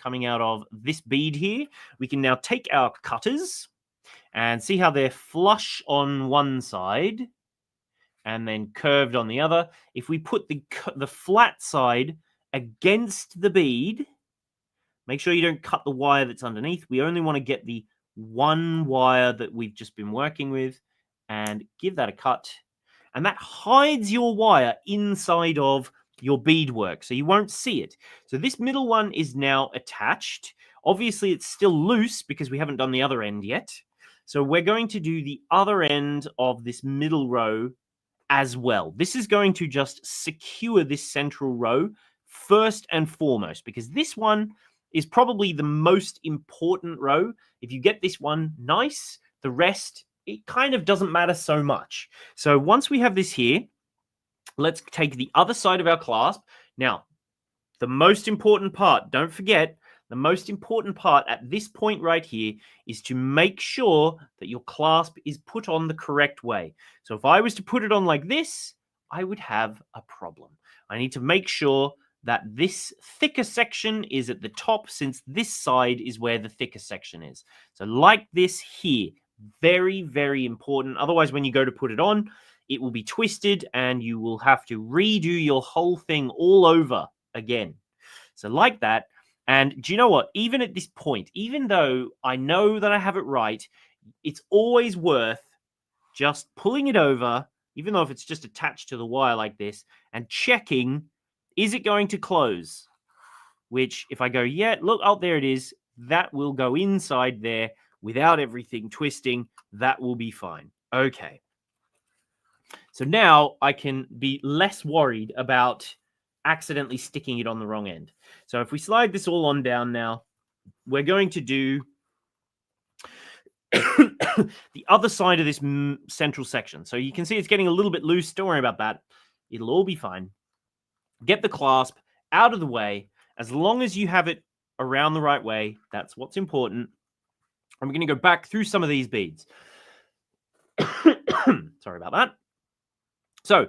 Coming out of this bead here. We can now take our cutters and see how they're flush on one side and then curved on the other. If we put the flat side against the bead, make sure you don't cut the wire that's underneath. We only want to get the one wire that we've just been working with and give that a cut. And that hides your wire inside of your beadwork, so you won't see it. So this middle one is now attached. Obviously, it's still loose because we haven't done the other end yet. So we're going to do the other end of this middle row as well. This is going to just secure this central row first and foremost, because this one is probably the most important row. If you get this one nice, the rest, it kind of doesn't matter so much. So once we have this here, let's take the other side of our clasp. Now, the most important part, don't forget, the most important part at this point right here is to make sure that your clasp is put on the correct way. So if I was to put it on like this, I would have a problem. I need to make sure that this thicker section is at the top, since this side is where the thicker section is. So like this here, very, very important. Otherwise, when you go to put it on, it will be twisted and you will have to redo your whole thing all over again. So like that. And do you know what? Even at this point, even though I know that I have it right, it's always worth just pulling it over, even though if it's just attached to the wire like this, and checking, is it going to close? Which if I go, yeah, look, oh, there it is. That will go inside there without everything twisting. That will be fine. Okay. So now I can be less worried about accidentally sticking it on the wrong end. So if we slide this all on down now, we're going to do the other side of this central section. So you can see it's getting a little bit loose. Don't worry about that. It'll all be fine. Get the clasp out of the way. As long as you have it around the right way, that's what's important. And we're going to go back through some of these beads. Sorry about that. So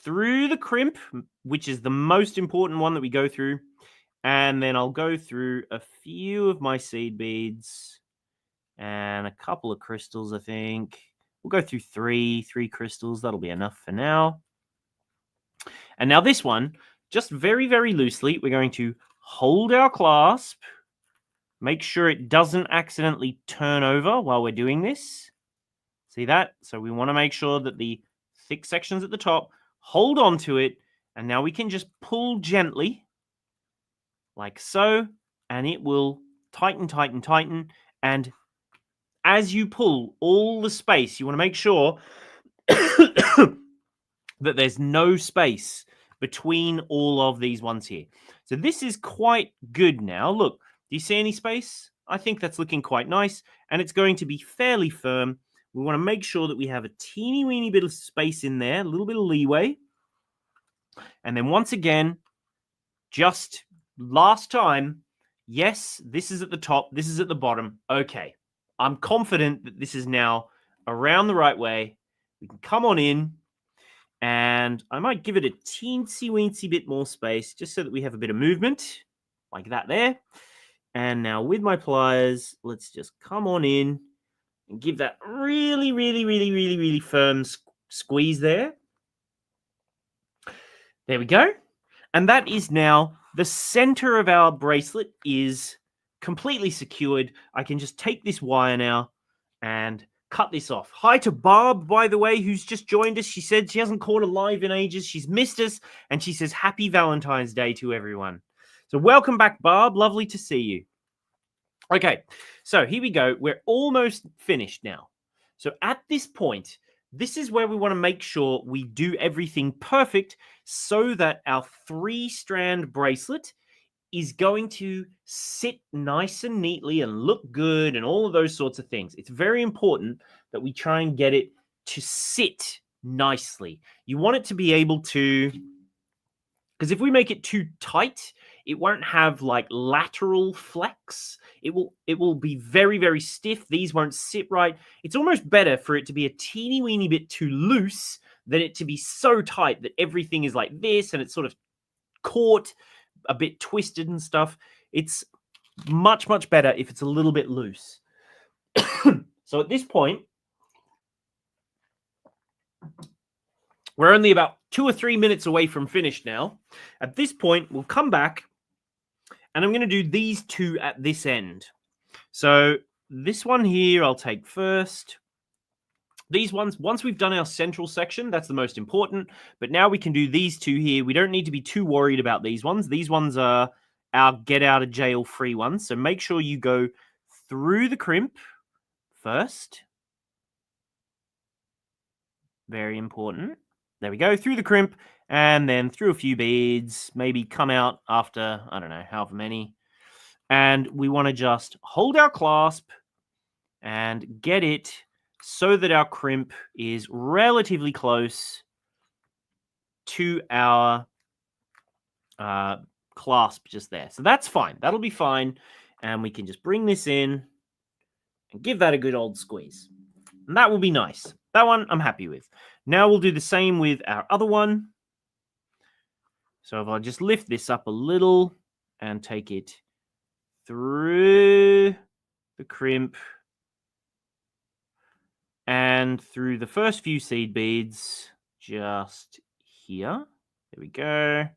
through the crimp, which is the most important one that we go through, and then I'll go through a few of my seed beads and a couple of crystals, I think. We'll go through three crystals. That'll be enough for now. And now this one, just very, very loosely, we're going to hold our clasp. Make sure it doesn't accidentally turn over while we're doing this. See that? So we want to make sure that the thick sections at the top, hold on to it, and now we can just pull gently, like so, and it will tighten, tighten, tighten, and as you pull all the space, you want to make sure that there's no space between all of these ones here. So this is quite good now. Look, do you see any space? I think that's looking quite nice, and it's going to be fairly firm. We want to make sure that we have a teeny weeny bit of space in there, a little bit of leeway. And then once again, just last time, yes, this is at the top, this is at the bottom. Okay, I'm confident that this is now around the right way. We can come on in, and I might give it a teensy weensy bit more space, just so that we have a bit of movement, like that there. And now with my pliers, let's just come on in and give that really, really, really, really, really firm squeeze there. There we go. And that is now the center of our bracelet is completely secured. I can just take this wire now and cut this off. Hi to Barb, by the way, who's just joined us. She said she hasn't caught a live in ages. She's missed us. And she says, Happy Valentine's Day to everyone. So welcome back, Barb. Lovely to see you. Okay, so here we go. We're almost finished now. So at this point, this is where we want to make sure we do everything perfect so that our 3-strand bracelet is going to sit nice and neatly and look good and all of those sorts of things. It's very important that we try and get it to sit nicely. You want it to be able to, because if we make it too tight, it won't have like lateral flex. It will be very, very stiff. These won't sit right. It's almost better for it to be a teeny weeny bit too loose than it to be so tight that everything is like this and it's sort of caught, a bit twisted and stuff. It's much, much better if it's a little bit loose. So at this point, we're only about 2 or 3 minutes away from finished now. At this point, we'll come back, and I'm going to do these two at this end. So this one here, I'll take first. These ones, once we've done our central section, that's the most important. But now we can do these two here. We don't need to be too worried about these ones. These ones are our get out of jail free ones. So make sure you go through the crimp first. Very important. There we go, through the crimp, and then through a few beads, maybe come out after, I don't know, however many. And we want to just hold our clasp and get it so that our crimp is relatively close to our clasp just there. So that's fine. That'll be fine. And we can just bring this in and give that a good old squeeze. And that will be nice. That one I'm happy with. Now we'll do the same with our other one. So if I just lift this up a little and take it through the crimp and through the first few seed beads just here. There we go.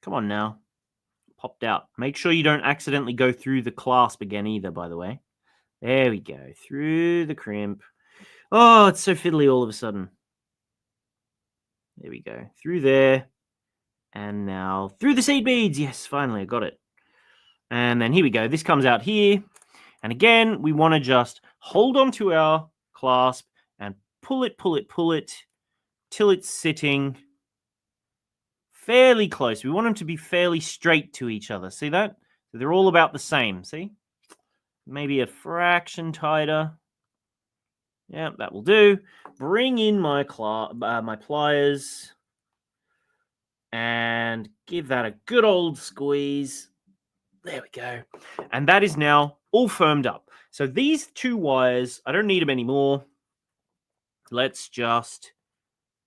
Come on now. Popped out. Make sure you don't accidentally go through the clasp again either, by the way. There we go. Through the crimp. Oh, it's so fiddly all of a sudden. There we go. Through there. And now through the seed beads. Yes, finally, I got it. And then here we go. This comes out here. And again, we want to just hold on to our clasp and pull it, pull it, pull it till it's sitting fairly close. We want them to be fairly straight to each other. See that? So they're all about the same. See? maybe a fraction tighter. Yeah, that will do. Bring in my my pliers and give that a good old squeeze. There we go. And that is now all firmed up. So these two wires, I don't need them anymore. Let's just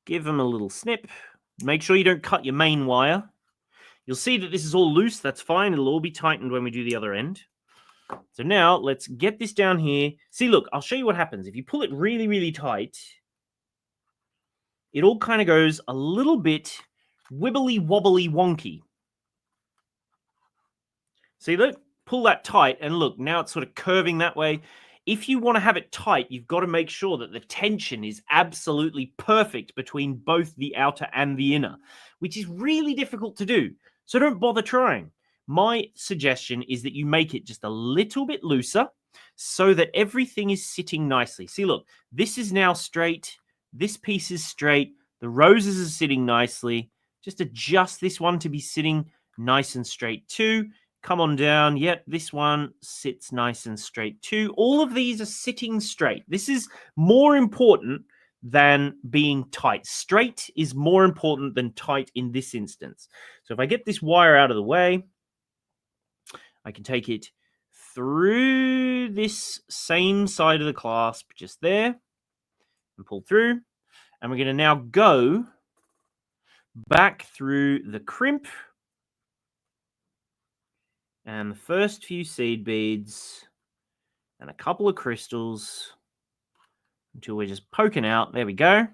give them a little snip. Make sure you don't cut your main wire. You'll see that this is all loose. That's fine. It'll all be tightened when we do the other end. So now let's get this down here. See, look, I'll show you what happens. If you pull it really, really tight, it all kind of goes a little bit wibbly wobbly wonky. See, look, pull that tight, and look, now it's sort of curving that way. If you want to have it tight, you've got to make sure that the tension is absolutely perfect between both the outer and the inner, which is really difficult to do. So don't bother trying. My suggestion is that you make it just a little bit looser so that everything is sitting nicely. See, look, this is now straight. This piece is straight. The roses are sitting nicely. Just adjust this one to be sitting nice and straight too. Come on down. Yep, this one sits nice and straight too. All of these are sitting straight. This is more important than being tight. Straight is more important than tight in this instance. So if I get this wire out of the way, I can take it through this same side of the clasp, just there, and pull through. And we're going to now go back through the crimp and the first few seed beads and a couple of crystals until we're just poking out. There we go.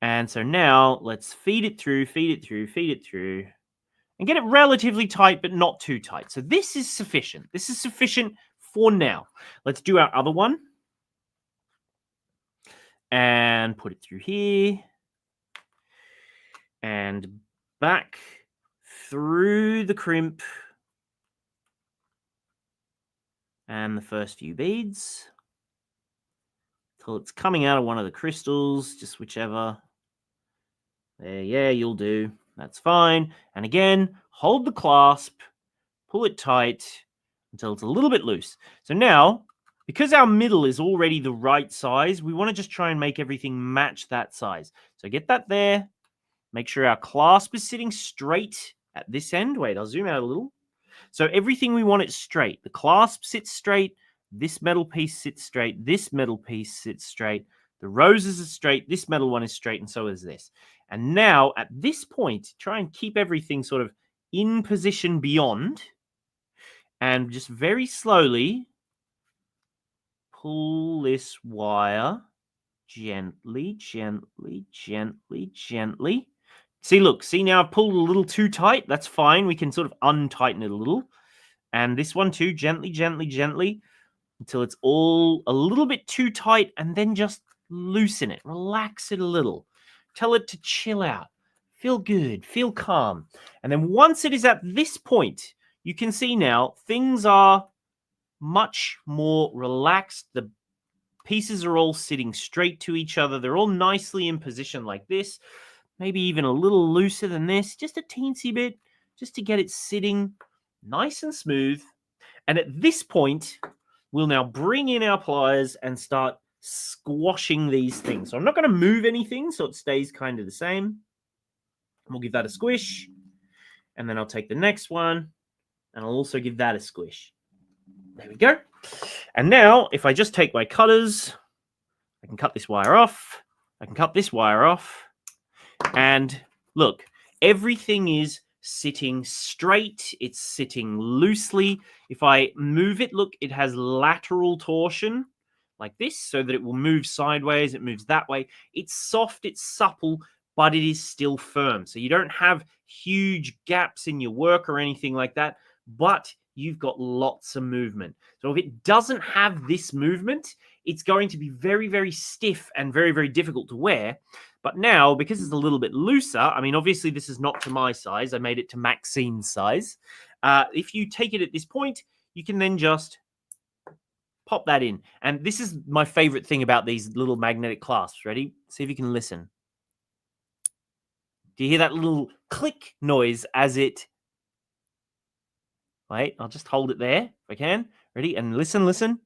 And so now let's feed it through, feed it through, feed it through, and get it relatively tight, but not too tight. So this is sufficient. This is sufficient for now. Let's do our other one. And put it through here. And back through the crimp. And the first few beads. Till it's coming out of one of the crystals, just whichever. There, yeah, you'll do. That's fine. And again, hold the clasp, pull it tight until it's a little bit loose. So now, because our middle is already the right size, we want to just try and make everything match that size. So get that there. Make sure our clasp is sitting straight at this end. Wait, I'll zoom out a little. So everything we want it straight. The clasp sits straight. This metal piece sits straight. This metal piece sits straight. The roses are straight. This metal one is straight, and so is this. And now, at this point, try and keep everything sort of in position beyond. And just very slowly pull this wire gently, gently, gently, gently. See, look, see now I've pulled a little too tight. That's fine. We can sort of untighten it a little. And this one too, gently, gently, gently, until it's all a little bit too tight, and then just loosen it. Relax it a little. Tell it to chill out. Feel good. Feel calm. And then once it is at this point, you can see now things are much more relaxed. The pieces are all sitting straight to each other. They're all nicely in position like this. Maybe even a little looser than this. Just a teensy bit, just to get it sitting nice and smooth. And at this point, we'll now bring in our pliers and start squashing these things. So I'm not going to move anything, so it stays kind of the same. We'll give that a squish. And then I'll take the next one, and I'll also give that a squish. There we go. And now, if I just take my cutters, I can cut this wire off. I can cut this wire off. And look, everything is sitting straight. It's sitting loosely. If I move it, look, it has lateral torsion like this, so that it will move sideways. It moves that way. It's soft, it's supple, but it is still firm. So you don't have huge gaps in your work or anything like that, but you've got lots of movement. So if it doesn't have this movement, it's going to be very, very stiff and very, very difficult to wear. But now, because it's a little bit looser, I mean, obviously this is not to my size. I made it to Maxine's size. If you take it at this point, you can then just pop that in. And this is my favorite thing about these little magnetic clasps. Ready? See if you can listen. Do you hear that little click noise as it... Wait, I'll just hold it there if I can. Ready? And listen, listen.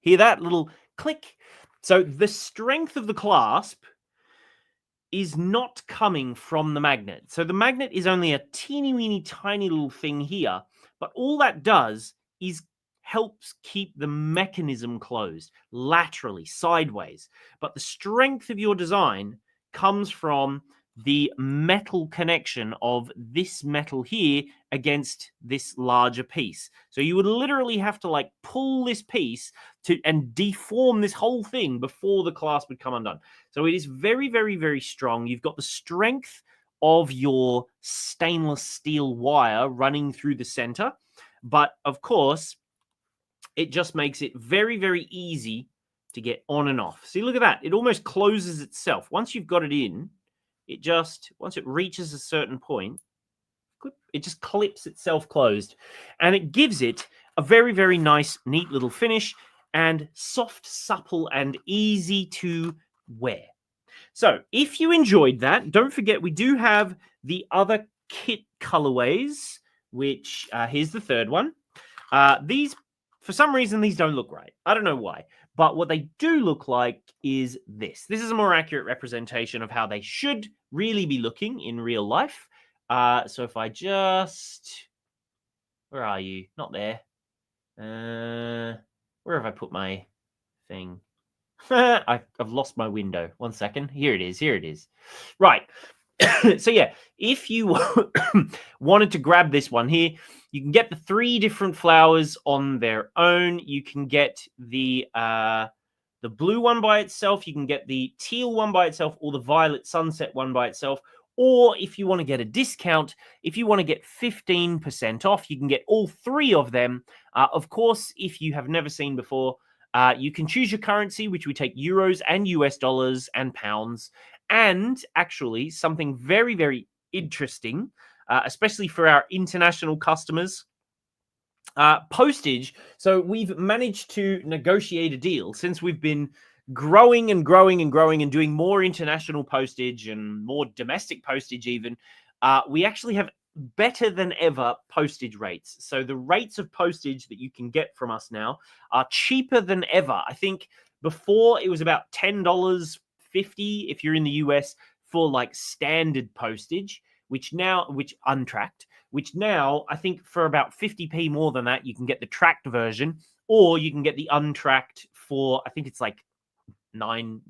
Hear that little click? So the strength of the clasp is not coming from the magnet. So the magnet is only a teeny weeny tiny little thing here, but all that does is helps keep the mechanism closed laterally, sideways. But the strength of your design comes from the metal connection of this metal here against this larger piece. So you would literally have to like pull this piece to and deform this whole thing before the clasp would come undone. So it is very, very, very strong. You've got the strength of your stainless steel wire running through the center. But of course, it just makes it very, very easy to get on and off. See, look at that. It almost closes itself. Once you've got it in, it just, once it reaches a certain point, it just clips itself closed. And it gives it a very, very nice, neat little finish and soft, supple, and easy to wear. So if you enjoyed that, don't forget we do have the other kit colorways, which here's the third one. These, for some reason, these don't look right. I don't know why. But what they do look like is this. This is a more accurate representation of how they should really be looking in real life. So if I just... Where are you? Not there. Where have I put my thing? I've lost my window. 1 second. Here it is. Here it is. Right. So yeah, if you wanted to grab this one here, you can get the 3 different flowers on their own. You can get the blue one by itself. You can get the teal one by itself, or the violet sunset one by itself. Or if you want to get a discount, if you want to get 15% off, you can get all 3 of them. Of course, if you have never seen before, you can choose your currency, which we take euros and US dollars and pounds. And actually, something very, very interesting, especially for our international customers, postage. So we've managed to negotiate a deal since we've been growing and growing and growing and doing more international postage and more domestic postage even. We actually have better than ever postage rates. So the rates of postage that you can get from us now are cheaper than ever. I think before it was about $10.50 if you're in the US for like standard postage, which untracked, which now I think for about 50p more than that, you can get the tracked version, or you can get the untracked for, I think it's like $9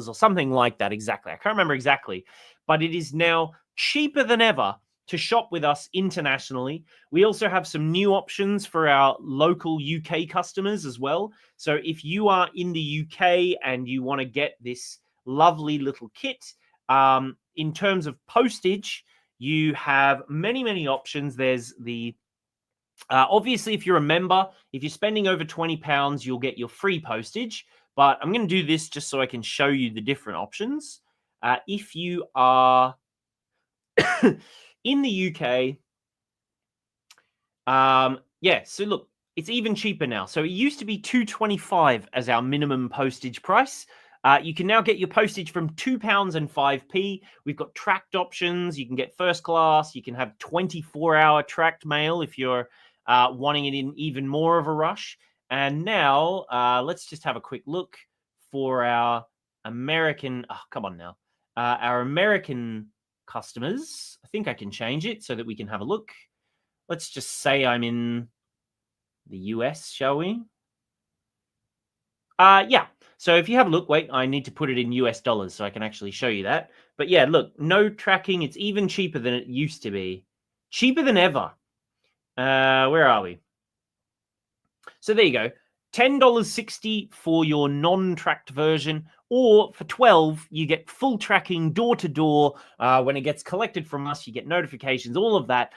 or something like that. Exactly. I can't remember exactly, but it is now cheaper than ever to shop with us internationally. We also have some new options for our local UK customers as well. So if you are in the UK and you want to get this lovely little kit, in terms of postage, you have many, many options. There's the obviously, if you're a member, if you're spending over £20, you'll get your free postage. But I'm going to do this just so I can show you the different options. If you are in the UK, yeah, so look, it's even cheaper now. So it used to be $2.25 as our minimum postage price. You can now get your postage from £2 and 5p. We've got tracked options. You can get first class. You can have 24-hour tracked mail if you're wanting it in even more of a rush. And now let's just have a quick look for our American. Oh, come on now. Our American customers. I think I can change it so that we can have a look. Let's just say I'm in the US, shall we? Yeah. So if you have a look, wait, I need to put it in US dollars so I can actually show you that. But yeah, look, no tracking. It's even cheaper than it used to be. Cheaper than ever. Where are we? So there you go. $10.60 for your non-tracked version, or for $12, you get full tracking door to door. When it gets collected from us, you get notifications, all of that,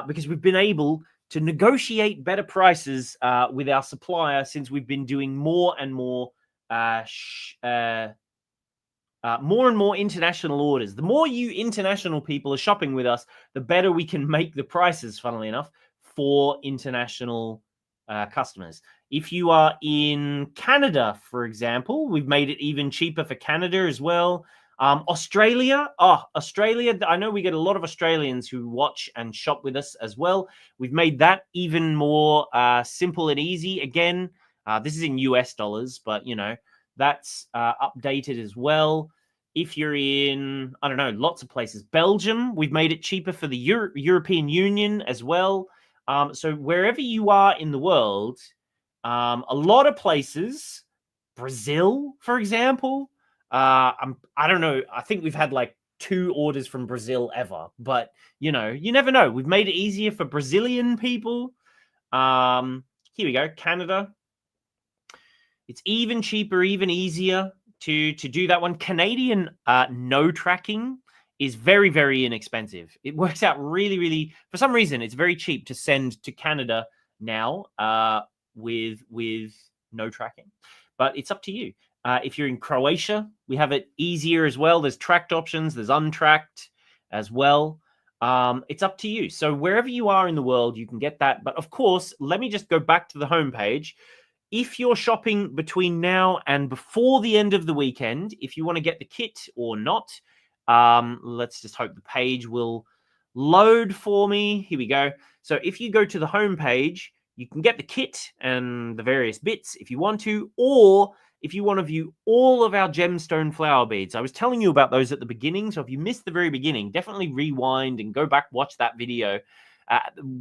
because we've been able to negotiate better prices with our supplier since we've been doing more and more international orders. The more you international people are shopping with us, the better we can make the prices, funnily enough, for international customers. If you are in Canada, for example, we've made it even cheaper for Canada as well. Australia, Australia. I know we get a lot of Australians who watch and shop with us as well. We've made that even more simple and easy. Again, this is in US dollars, but you know, that's updated as well. If you're in, I don't know, lots of places, Belgium, we've made it cheaper for the European Union as well. So wherever you are in the world, a lot of places, Brazil, for example, I don't know. I think we've had like 2 orders from Brazil ever, but you know, you never know. We've made it easier for Brazilian people. Here we go, Canada. It's even cheaper, even easier to do that one. Canadian no tracking is very, very inexpensive. It works out really, really. For some reason, it's very cheap to send to Canada now with no tracking. But it's up to you. If you're in Croatia, we have it easier as well. There's tracked options. There's untracked as well. It's up to you. So wherever you are in the world, you can get that. But of course, let me just go back to the homepage. If you're shopping between now and before the end of the weekend, if you want to get the kit or not, let's just hope the page will load for me. Here we go. So if you go to the homepage, you can get the kit and the various bits if you want to, or if you want to view all of our gemstone flower beads. I was telling you about those at the beginning, so if you missed the very beginning, definitely rewind and go back, watch that video.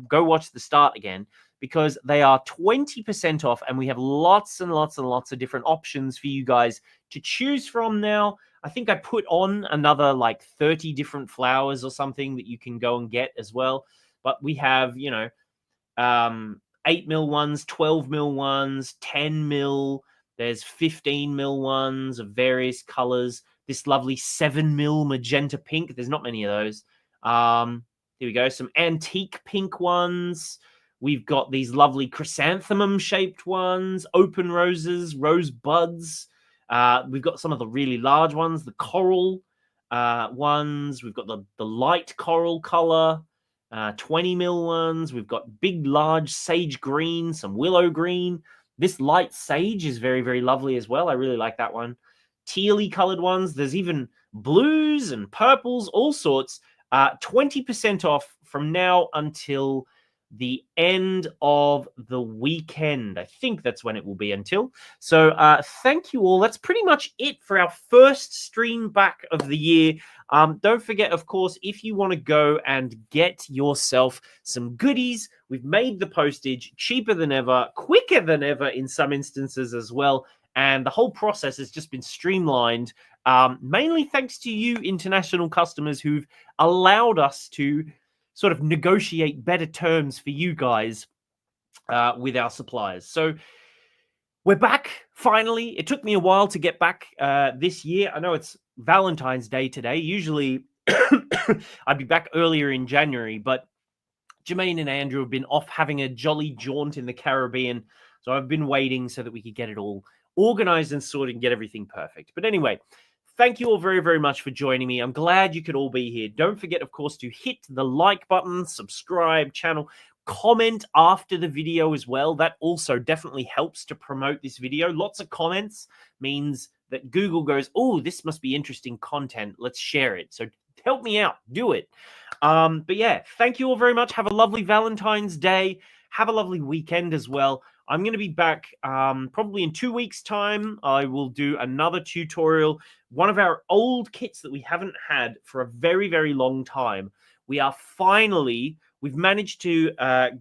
Go watch the start again, because they are 20% off, and we have lots and lots and lots of different options for you guys to choose from now. I think I put on another like 30 different flowers or something that you can go and get as well. But we have, you know, 8mm ones, 12mm ones, 10mm. There's 15mm ones of various colors. This lovely 7mm magenta pink. There's not many of those. Here we go. Some antique pink ones. We've got these lovely chrysanthemum-shaped ones, open roses, rose buds. We've got some of the really large ones, the coral ones. We've got the light coral color, 20mm ones. We've got big, large sage green, some willow green. This light sage is very, very lovely as well. I really like that one. Tealy colored ones. There's even blues and purples, all sorts. 20% off from now until the end of the weekend. I think that's when it will be until. So thank you all. That's pretty much it for our first stream back of the year. Don't forget, of course, if you want to go and get yourself some goodies, we've made the postage cheaper than ever, quicker than ever in some instances as well. And the whole process has just been streamlined, mainly thanks to you international customers who've allowed us to sort of negotiate better terms for you guys with our suppliers. So we're back, finally. It took me a while to get back this year. I know it's Valentine's Day today. Usually I'd be back earlier in January, but Jermaine and Andrew have been off having a jolly jaunt in the Caribbean. So I've been waiting so that we could get it all organized and sorted and get everything perfect. But anyway, thank you all very, very much for joining me. I'm glad you could all be here. Don't forget, of course, to hit the like button, subscribe channel, comment after the video as well. That also definitely helps to promote this video. Lots of comments means that Google goes, oh, this must be interesting content. Let's share it. So help me out. Do it. But yeah, thank you all very much. Have a lovely Valentine's Day. Have a lovely weekend as well. I'm going to be back probably in 2 weeks' time. I will do another tutorial. One of our old kits that we haven't had for a very, very long time. We've managed to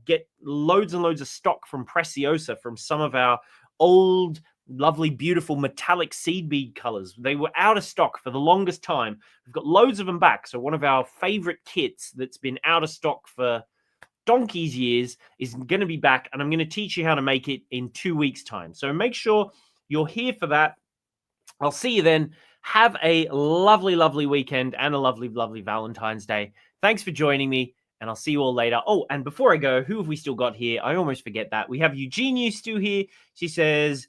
get loads and loads of stock from Preciosa from some of our old, lovely, beautiful metallic seed bead colors. They were out of stock for the longest time. We've got loads of them back. So one of our favorite kits that's been out of stock for donkey's years is going to be back, and I'm going to teach you how to make it in 2 weeks' time. So make sure you're here for that. I'll see you then. Have a lovely, lovely weekend and a lovely, lovely Valentine's Day. Thanks for joining me, and I'll see you all later. Oh, and before I go, who have we still got here? I almost forget that. We have Eugenia still here. She says,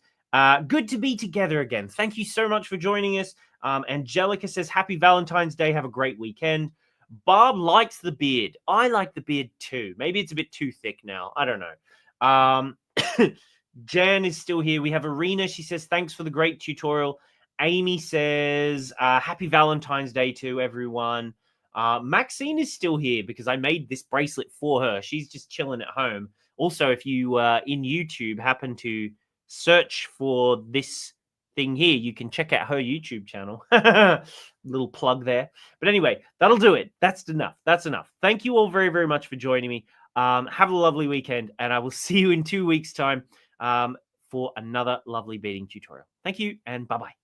good to be together again. Thank you so much for joining us. Angelica says, happy Valentine's Day. Have a great weekend. Bob likes the beard. I like the beard too. Maybe it's a bit too thick now. I don't know. Jan is still here. We have Arena. She says, thanks for the great tutorial Amy says, happy Valentine's Day to everyone. Maxine is still here because I made this bracelet for her. She's just chilling at home. Also, if you in YouTube happen to search for this thing here, you can check out her YouTube channel. Little plug there. But anyway, that'll do it. That's enough. That's enough. Thank you all very, very much for joining me. Have a lovely weekend, and I will see you in 2 weeks' time for another lovely beading tutorial. Thank you, and bye-bye.